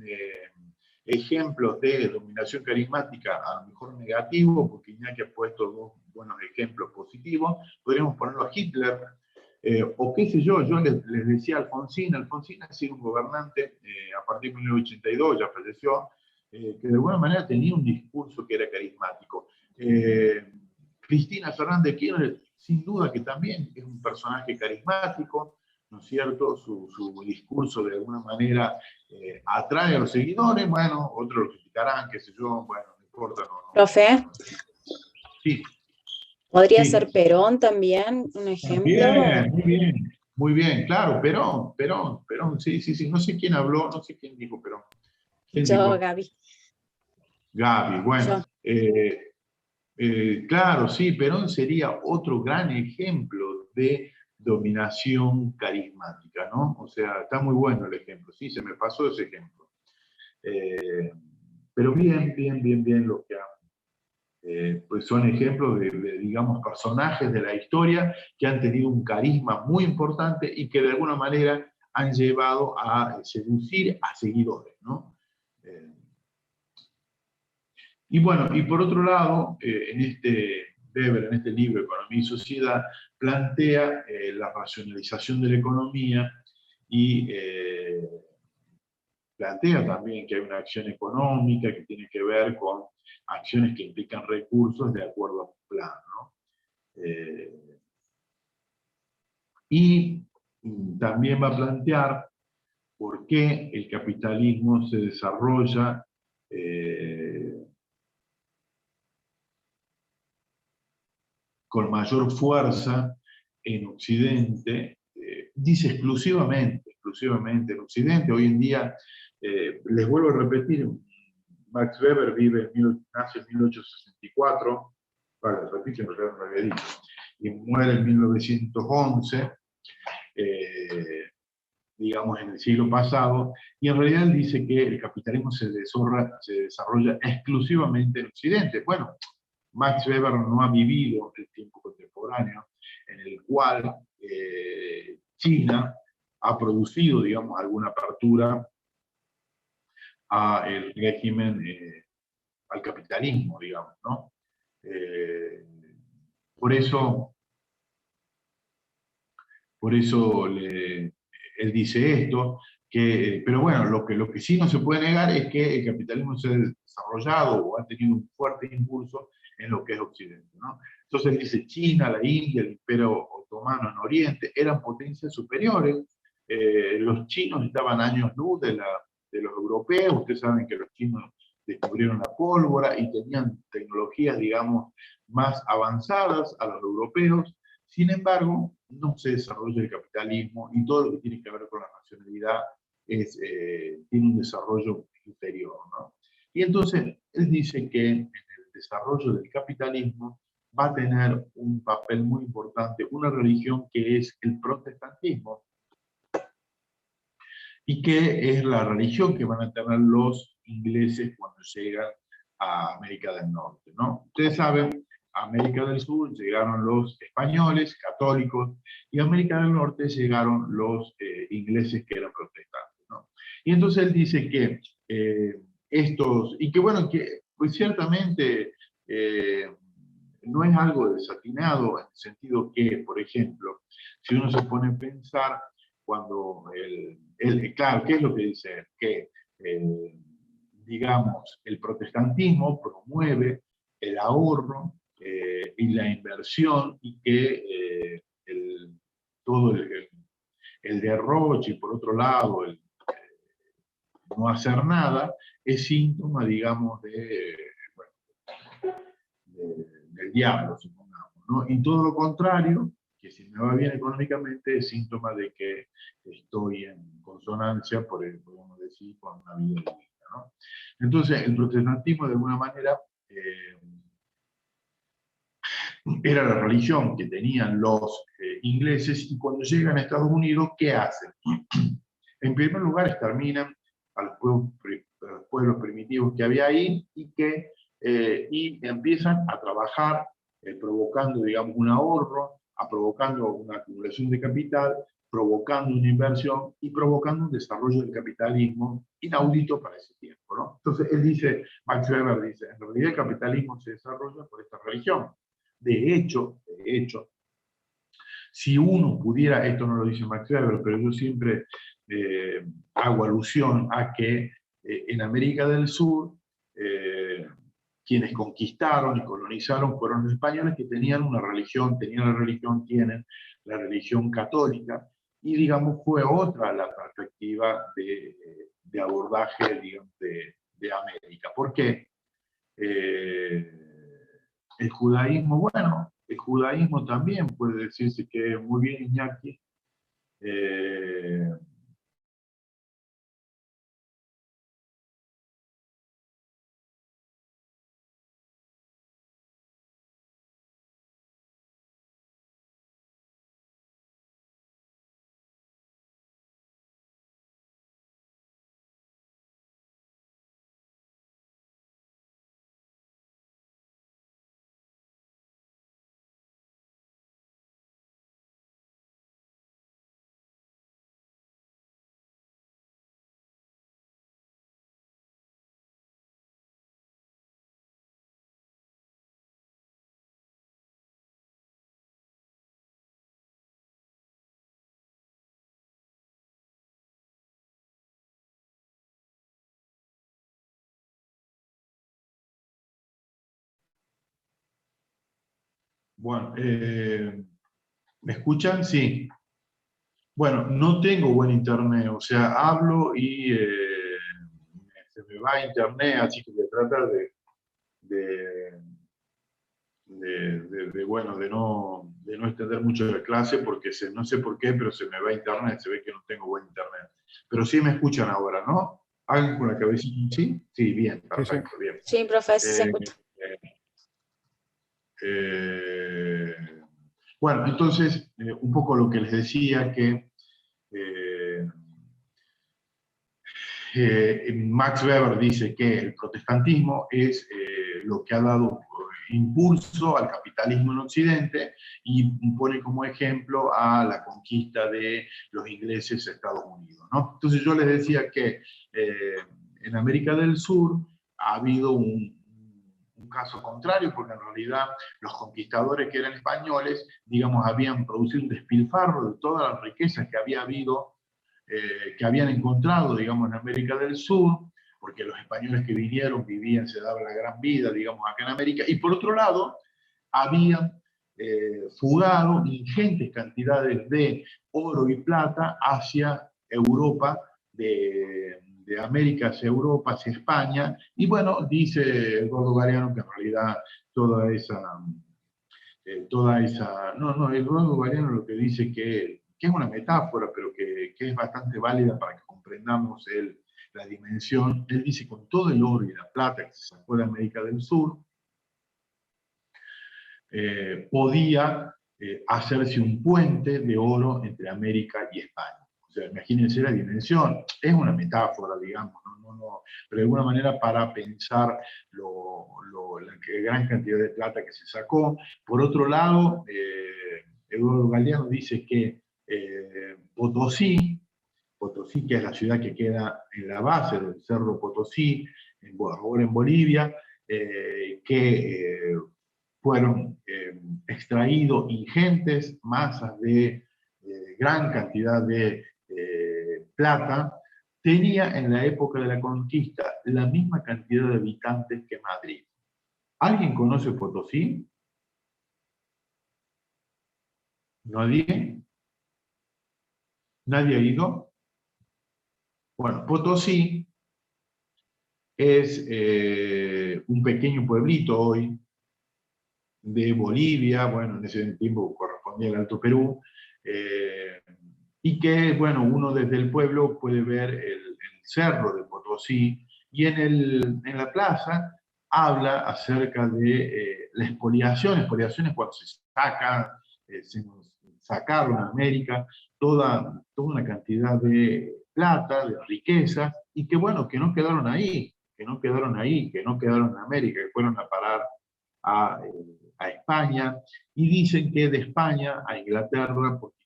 ejemplos de dominación carismática, a lo mejor negativo, porque Iñaki ha puesto dos buenos ejemplos positivos. Podríamos ponerlo a Hitler, o qué sé yo les decía Alfonsín ha sido un gobernante a partir de 1982, ya falleció, que de alguna manera tenía un discurso que era carismático. Cristina Fernández de Kirchner, sin duda que también es un personaje carismático, ¿no es cierto? Su discurso de alguna manera atrae a los seguidores, bueno, otros lo criticarán, qué sé yo, bueno, no importa. No. Profe, Sí. ¿podría Sí. ser Perón también un ejemplo? Bien, muy bien, muy bien, claro, Perón, sí, no sé quién habló, no sé quién dijo Perón. ¿Quién Yo, dijo? Gaby. Gaby, bueno. Yo. Claro, sí, Perón sería otro gran ejemplo de dominación carismática, ¿no? O sea, está muy bueno el ejemplo, sí, se me pasó ese ejemplo. Pero bien lo que pues son ejemplos de, digamos, personajes de la historia que han tenido un carisma muy importante y que de alguna manera han llevado a seducir a seguidores, ¿no? Y bueno, y por otro lado, Weber, en este libro, Economía y Sociedad, plantea la racionalización de la economía y plantea también que hay una acción económica que tiene que ver con acciones que implican recursos de acuerdo a un plan, ¿no? Y también va a plantear por qué el capitalismo se desarrolla con mayor fuerza en Occidente, dice exclusivamente en Occidente. Hoy en día, les vuelvo a repetir, Max Weber nace en 1864, vale, repito, en realidad no lo había dicho, y muere en 1911, digamos en el siglo pasado, y en realidad él dice que el capitalismo se desarrolla exclusivamente en Occidente. Bueno, Max Weber no ha vivido el tiempo contemporáneo en el cual China ha producido, digamos, alguna apertura al régimen, al capitalismo, digamos, ¿no? Por eso él dice esto, pero bueno, lo que sí no se puede negar es que el capitalismo se ha desarrollado o ha tenido un fuerte impulso en lo que es Occidente, ¿no? Entonces dice China, la India, el Imperio Otomano en Oriente, eran potencias superiores. Los chinos estaban años luz de los europeos. Ustedes saben que los chinos descubrieron la pólvora y tenían tecnologías, digamos, más avanzadas a los europeos. Sin embargo, no se desarrolla el capitalismo y todo lo que tiene que ver con la nacionalidad tiene un desarrollo inferior, ¿no? Y entonces él dice que en el desarrollo del capitalismo va a tener un papel muy importante una religión que es el protestantismo, y que es la religión que van a tener los ingleses cuando llegan a América del Norte, ¿no? Ustedes saben, a América del Sur llegaron los españoles, católicos, y a América del Norte llegaron los ingleses que eran protestantes, ¿no? Y entonces él dice que y que bueno, que pues ciertamente no es algo desatinado en el sentido que, por ejemplo, si uno se pone a pensar, cuando claro, ¿qué es lo que dice? Que, digamos, el protestantismo promueve el ahorro y la inversión, y que todo el derroche, y por otro lado, no hacer nada, es síntoma, digamos, del diablo, supongamos, ¿no? Y todo lo contrario, que si me va bien económicamente, es síntoma de que estoy en consonancia, podemos decir, con una vida divina, ¿no? Entonces, el protestantismo, de alguna manera, era la religión que tenían los ingleses, y cuando llegan a Estados Unidos, ¿qué hacen? En primer lugar, exterminan a los pueblos primitivos que había ahí, y empiezan a trabajar provocando, digamos, un ahorro, provocando una acumulación de capital, provocando una inversión y provocando un desarrollo del capitalismo inaudito para ese tiempo, ¿no? Entonces él dice, Max Weber dice, en realidad el capitalismo se desarrolla por esta religión. De hecho, si uno pudiera, esto no lo dice Max Weber, pero yo siempre hago alusión a que en América del Sur quienes conquistaron y colonizaron fueron los españoles, que tenían una religión, tienen la religión católica, y digamos fue otra la perspectiva de abordaje, digamos, de América. ¿Por qué? El judaísmo, bueno, el judaísmo también puede decirse que muy bien, Iñaki, bueno, ¿me escuchan? Sí. Bueno, no tengo buen internet, o sea, hablo y se me va internet, así que voy a tratar bueno, de no extender mucho la clase, porque no sé por qué, pero se me va internet, se ve que no tengo buen internet. Pero sí me escuchan ahora, ¿no? ¿Alguien con la cabecita? ¿Sí? Sí, bien, perfecto, bien. Sí, profe, sí se escucha. Bueno, entonces, un poco lo que les decía, que Max Weber dice que el protestantismo es lo que ha dado impulso al capitalismo en Occidente, y pone como ejemplo a la conquista de los ingleses a Estados Unidos, ¿no? Entonces yo les decía que en América del Sur ha habido un caso contrario, porque en realidad los conquistadores, que eran españoles, digamos, habían producido un despilfarro de todas las riquezas que había habido que habían encontrado, digamos, en América del Sur, porque los españoles que vinieron vivían, se daban la gran vida, digamos, acá en América, y por otro lado, habían fugado ingentes cantidades de oro y plata hacia Europa, de América hacia Europa, hacia España, y bueno, dice Eduardo Galeano que en realidad toda esa, Eduardo Galeano lo que dice que es una metáfora, pero que es bastante válida para que comprendamos la dimensión. Él dice, con todo el oro y la plata que se sacó de América del Sur, podía hacerse un puente de oro entre América y España. O sea, imagínense la dimensión. Es una metáfora, digamos, pero de alguna manera para pensar la gran cantidad de plata que se sacó. Por otro lado, Eduardo Galeano dice que Potosí, que es la ciudad que queda en la base del Cerro Potosí, ahora en Bolivia, que fueron extraídos ingentes masas de gran cantidad de plata, tenía en la época de la conquista la misma cantidad de habitantes que Madrid. ¿Alguien conoce Potosí? ¿Nadie? ¿Nadie ha ido? Bueno, Potosí es un pequeño pueblito hoy de Bolivia, bueno, en ese tiempo correspondía al Alto Perú, y que, bueno, uno desde el pueblo puede ver el cerro de Potosí, y en la plaza habla acerca de la expoliaciones cuando se saca, se nos sacaron a América toda una cantidad de plata, de riquezas, y que bueno, que no quedaron ahí, que no quedaron en América, que fueron a parar a España, y dicen que de España a Inglaterra, porque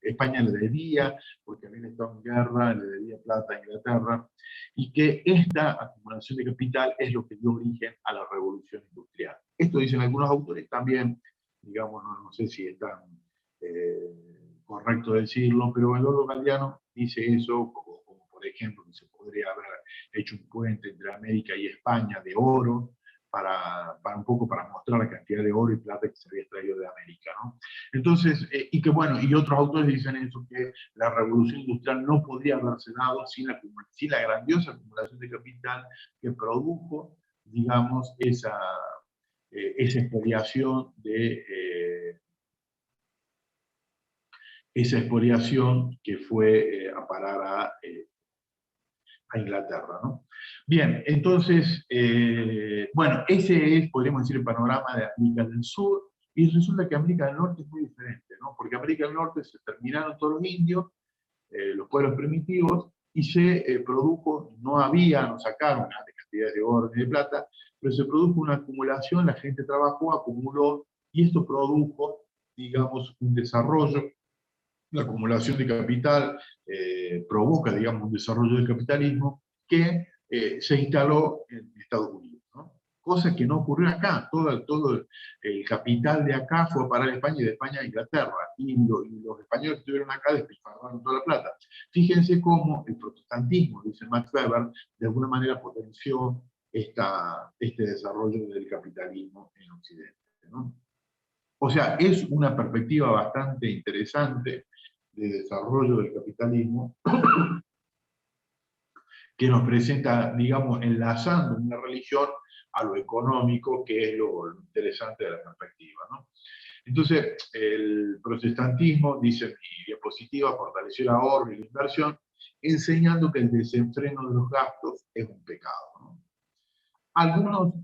España le debía, porque habían estado en guerra, le debía plata a Inglaterra, y que esta acumulación de capital es lo que dio origen a la revolución industrial. Esto dicen algunos autores también, digamos, no sé si es tan correcto decirlo, pero Eduardo Galeano dice eso, como por ejemplo que se podría haber hecho un puente entre América y España de oro, para un poco para mostrar la cantidad de oro y plata que se había extraído de América, ¿no? Entonces, y que bueno, y otros autores dicen eso, que la revolución industrial no podría haberse dado sin la grandiosa acumulación de capital que produjo, digamos, esa expoliación que fue a parar a Inglaterra, ¿no? Bien, entonces, bueno, ese es, podríamos decir, el panorama de América del Sur, y resulta que América del Norte es muy diferente, ¿no? Porque América del Norte se terminaron todos los indios, los pueblos primitivos, y se produjo, no sacaron grandes cantidades de oro ni de plata, pero se produjo una acumulación, la gente trabajó, acumuló, y esto produjo, digamos, un desarrollo. La acumulación de capital provoca, digamos, un desarrollo del capitalismo que se instaló en Estados Unidos, ¿no? Cosa que no ocurrió acá. Todo el capital de acá fue a parar a España y de España a Inglaterra. Y los españoles que estuvieron acá despilfarraron toda la plata. Fíjense cómo el protestantismo, dice Max Weber, de alguna manera potenció este desarrollo del capitalismo en Occidente, ¿no? O sea, es una perspectiva bastante interesante de desarrollo del capitalismo que nos presenta, digamos, enlazando una religión a lo económico, que es lo interesante de la perspectiva, ¿no? Entonces, el protestantismo, dice mi diapositiva, fortaleció el ahorro y la inversión, enseñando que el desenfreno de los gastos es un pecado, ¿no?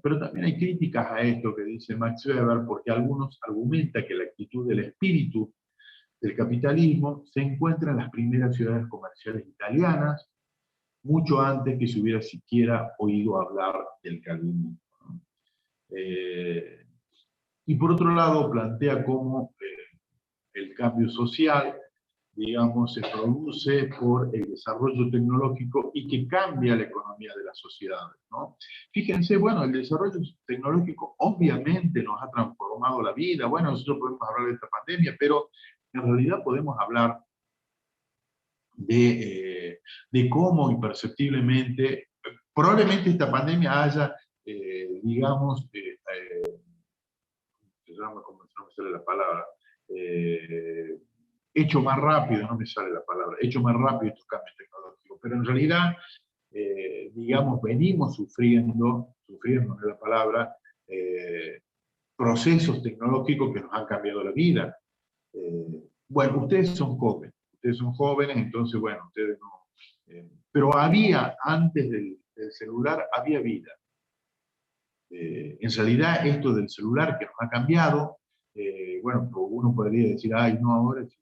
Pero también hay críticas a esto que dice Max Weber, porque algunos argumentan que la actitud del espíritu del capitalismo se encuentra en las primeras ciudades comerciales italianas, mucho antes que se hubiera siquiera oído hablar del calvinismo, ¿no? Y por otro lado plantea cómo el cambio social, digamos, se produce por el desarrollo tecnológico y que cambia la economía de las sociedades, ¿no? Fíjense, bueno, el desarrollo tecnológico obviamente nos ha transformado la vida. Bueno, nosotros podemos hablar de esta pandemia, pero en realidad podemos hablar de cómo imperceptiblemente, probablemente esta pandemia haya, digamos, se llama, como no me sale la palabra, hecho más rápido, no me sale la palabra, hecho más rápido estos cambios tecnológicos, pero en realidad, digamos, venimos sufriendo no es la palabra, procesos tecnológicos que nos han cambiado la vida. Bueno, ustedes son jóvenes, entonces, bueno, ustedes no... pero había, antes del celular, había vida. En realidad, esto del celular que nos ha cambiado, bueno, uno podría decir, ay, no, ahora si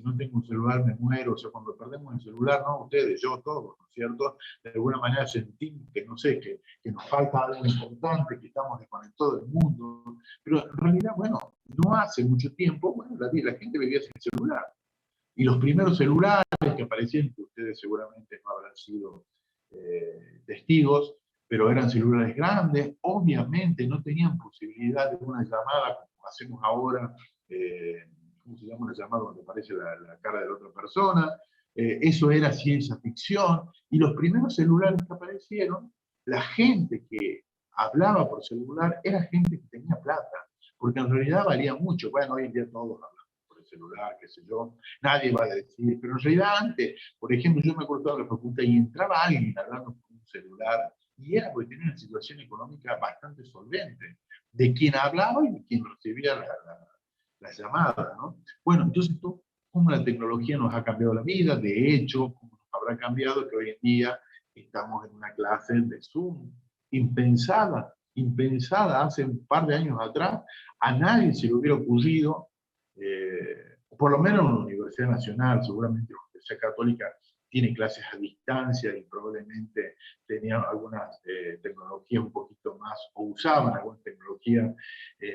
no tengo un celular me muero, o sea, cuando perdemos el celular, no, ustedes, yo, todos, ¿no es cierto? De alguna manera sentimos que, no sé, que nos falta algo importante, que estamos desconectados del mundo, pero en realidad, bueno, no hace mucho tiempo, bueno, la gente vivía sin celular. Y los primeros celulares que aparecían, que ustedes seguramente no habrán sido testigos, pero eran celulares grandes, obviamente no tenían posibilidad de una llamada como hacemos ahora, ¿cómo se llama una llamada donde aparece la cara de la otra persona? Eso era ciencia ficción, y los primeros celulares que aparecieron, la gente que hablaba por celular era gente que tenía plata, porque en realidad valía mucho. Bueno, hoy en día todos hablan por el celular, qué sé yo, nadie va a decir, pero en realidad antes, por ejemplo, yo me acuerdo de la facultad y entraba alguien hablando por un celular, y era porque tenía una situación económica bastante solvente, de quien hablaba y de quien recibía la llamada, ¿no? Bueno, entonces, cómo la tecnología nos ha cambiado la vida, de hecho, cómo nos habrá cambiado que hoy en día estamos en una clase de Zoom, impensada hace un par de años atrás, a nadie se le hubiera ocurrido, por lo menos en la Universidad Nacional, seguramente la Universidad Católica tiene clases a distancia y probablemente tenían algunas tecnologías un poquito más, o usaban algunas tecnologías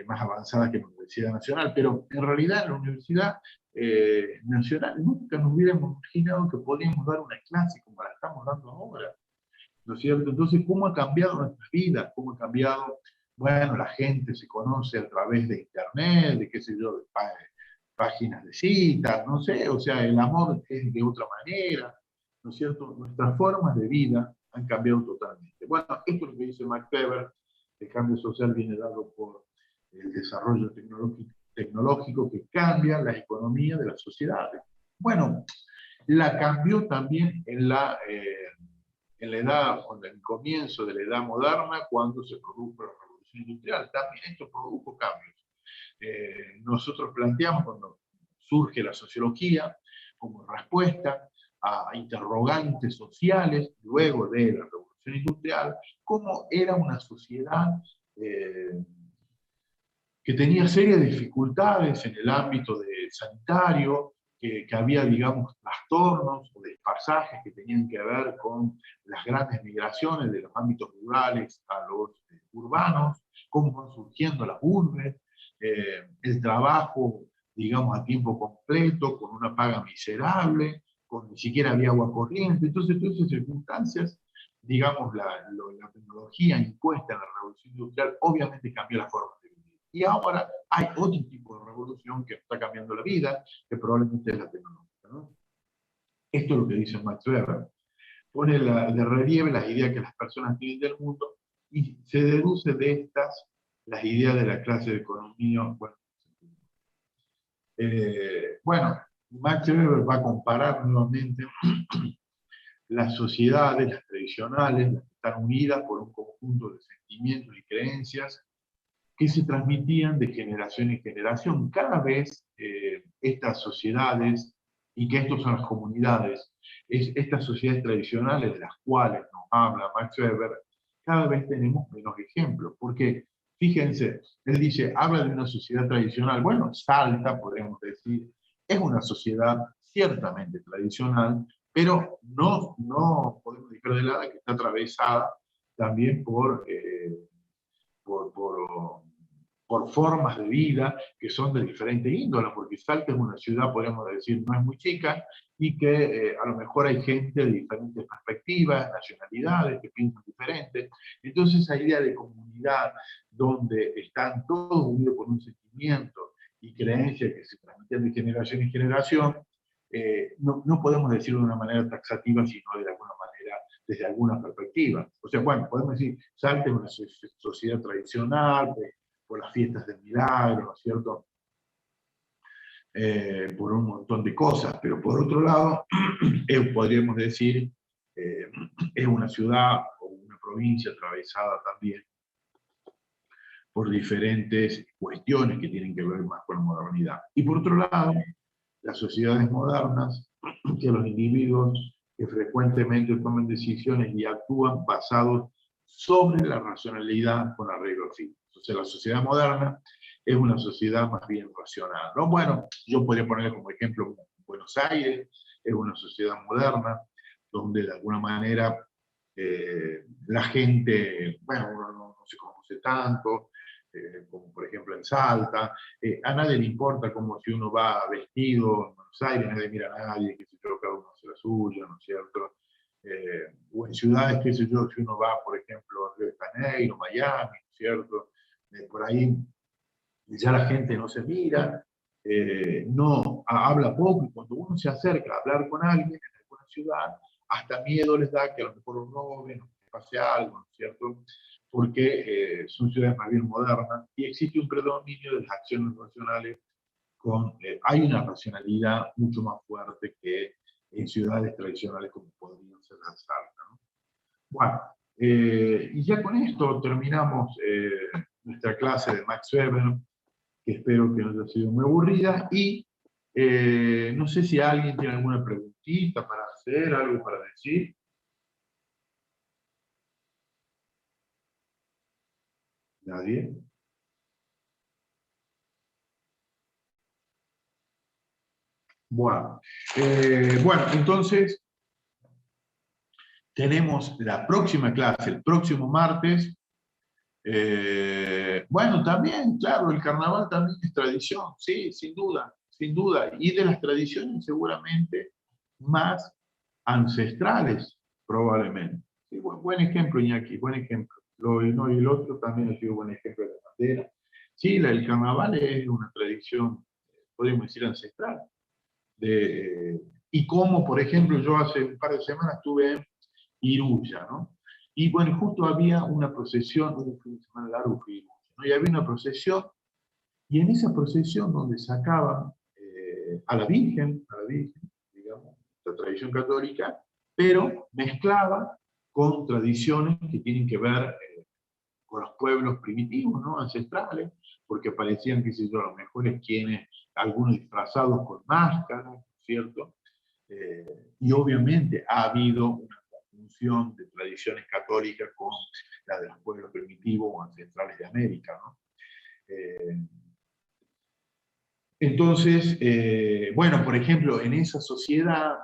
más avanzadas que la Universidad Nacional, pero en realidad en la Universidad Nacional nunca nos hubiéramos imaginado que podíamos dar una clase como la estamos dando ahora, ¿no es cierto? Entonces, ¿cómo ha cambiado nuestras vidas? ¿Cómo ha cambiado? Bueno, la gente se conoce a través de internet, de qué sé yo, de páginas de citas, no sé, o sea, el amor es de otra manera, ¿no es cierto? Nuestras formas de vida han cambiado totalmente. Bueno, esto es lo que dice Max Weber, el cambio social viene dado por el desarrollo tecnológico que cambia la economía de las sociedades. Bueno, la cambió también en la edad, en el comienzo de la edad moderna, cuando se produjo la revolución industrial. También esto produjo cambios. Nosotros planteamos cuando surge la sociología como respuesta a interrogantes sociales luego de la revolución industrial, cómo era una sociedad que tenía serias dificultades en el ámbito sanitario, que había, digamos, trastornos o despasajes que tenían que ver con las grandes migraciones de los ámbitos rurales a los urbanos, cómo van surgiendo las urbes, el trabajo, digamos, a tiempo completo, con una paga miserable, con ni siquiera había agua corriente. Entonces, todas esas circunstancias, digamos, la tecnología impuesta en la revolución industrial, obviamente cambió la forma de vivir. Y ahora hay otro tipo de revolución que está cambiando la vida, que probablemente es la tecnológica, ¿no? Esto es lo que dice Max Weber. Pone de relieve las ideas que las personas tienen del mundo y se deduce de estas las ideas de la clase de economía. Bueno, Max Weber va a comparar nuevamente las sociedades, las tradicionales, las que están unidas por un conjunto de sentimientos y creencias que se transmitían de generación en generación. Cada vez estas sociedades, y que estos son las comunidades, estas sociedades tradicionales de las cuales nos habla Max Weber, cada vez tenemos menos ejemplos, porque fíjense, él dice, habla de una sociedad tradicional. Bueno, Salta, podríamos decir, es una sociedad ciertamente tradicional, pero no podemos dejar de lado que está atravesada también por formas de vida que son de diferente índole, porque Salta es una ciudad, podríamos decir, no es muy chica, y que a lo mejor hay gente de diferentes perspectivas, nacionalidades, que piensan diferentes. Entonces esa idea de comunidad, donde están todos unidos por un sentimiento y creencias que se transmiten de generación en generación, no podemos decirlo de una manera taxativa, sino de alguna manera, desde alguna perspectiva. O sea, bueno, podemos decir, Salta es una sociedad tradicional, por las fiestas del milagro, ¿no es cierto? Por un montón de cosas, pero por otro lado, podríamos decir, es una ciudad o una provincia atravesada también por diferentes cuestiones que tienen que ver más con la modernidad. Y por otro lado, las sociedades modernas, que los individuos que frecuentemente toman decisiones y actúan basados sobre la racionalidad con arreglo a fines. O sea, la sociedad moderna es una sociedad más bien racional, ¿no? Bueno, yo podría poner como ejemplo Buenos Aires, es una sociedad moderna, donde de alguna manera la gente, bueno, uno no se conoce tanto, como por ejemplo en Salta, a nadie le importa como si uno va vestido en Buenos Aires, nadie mira a nadie, que se yo, cada uno hace la suya, ¿no es cierto? O en ciudades, qué sé yo, si uno va, por ejemplo, a Río de Janeiro, Miami, ¿no es cierto? Por ahí ya la gente no se mira, no habla poco, y cuando uno se acerca a hablar con alguien en alguna ciudad, hasta miedo les da que a lo mejor lo roben, o que pase algo, ¿no es cierto? Porque son ciudades más bien modernas, y existe un predominio de las acciones racionales, hay una racionalidad mucho más fuerte que en ciudades tradicionales como podrían ser las Salta, ¿no? Bueno, y ya con esto terminamos nuestra clase de Max Weber, que espero que no haya sido muy aburrida, y no sé si alguien tiene alguna preguntita para hacer, algo para decir. ¿Nadie? Bueno, entonces tenemos la próxima clase, el próximo martes. Bueno, también, claro, el carnaval también es tradición, sí, sin duda, y de las tradiciones seguramente más ancestrales, probablemente. Sí, buen ejemplo, Iñaki, buen ejemplo. Y el otro también ha sido buen ejemplo de la bandera. Sí, el carnaval es una tradición, podríamos decir, ancestral. Y como, por ejemplo, yo hace un par de semanas estuve en Iruya, ¿no? Y bueno, justo había una procesión, un fin de semana largo fui a Iruya, ¿no? Y había una procesión, y en esa procesión donde sacaban a la Virgen, digamos, la tradición católica, pero mezclaba con tradiciones que tienen que ver con los pueblos primitivos, ¿no? Ancestrales, porque aparecían, qué sé yo, a lo mejor algunos disfrazados con máscaras, ¿cierto? Y obviamente ha habido una conjunción de tradiciones católicas con la de los pueblos primitivos o ancestrales de América, ¿no? Entonces, bueno, por ejemplo, en esa sociedad,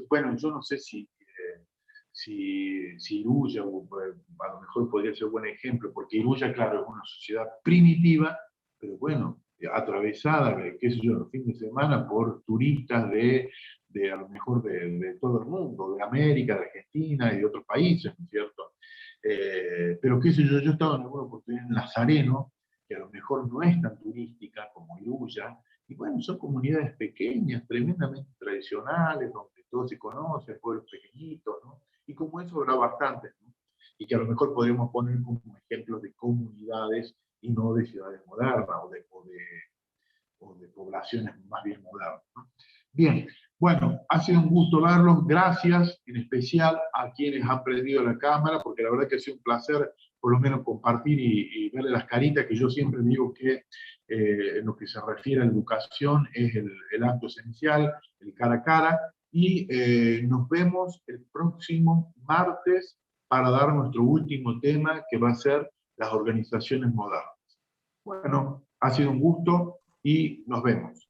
bueno, yo no sé si Iruya, a lo mejor podría ser un buen ejemplo, porque Iruya, claro, es una sociedad primitiva, pero bueno, atravesada, qué sé yo, los fines de semana por turistas a lo mejor de todo el mundo, de América, de Argentina y de otros países, ¿no es cierto? Pero qué sé yo he estado en alguna oportunidad en Nazareno, que a lo mejor no es tan turística como Iruya, y bueno, son comunidades pequeñas, tremendamente tradicionales, donde todos se conocen, pueblos pequeñitos, ¿no? Y como eso habrá bastantes, ¿no? Y que a lo mejor podríamos poner como ejemplos de comunidades y no de ciudades modernas o de poblaciones más bien modernas, ¿no? Bien, bueno, ha sido un gusto verlos, gracias en especial a quienes han prendido la cámara, porque la verdad que ha sido un placer por lo menos compartir y verle las caritas, que yo siempre digo que en lo que se refiere a la educación es el acto esencial, el cara a cara, y nos vemos el próximo martes para dar nuestro último tema, que va a ser las organizaciones modernas. Bueno, ha sido un gusto y nos vemos.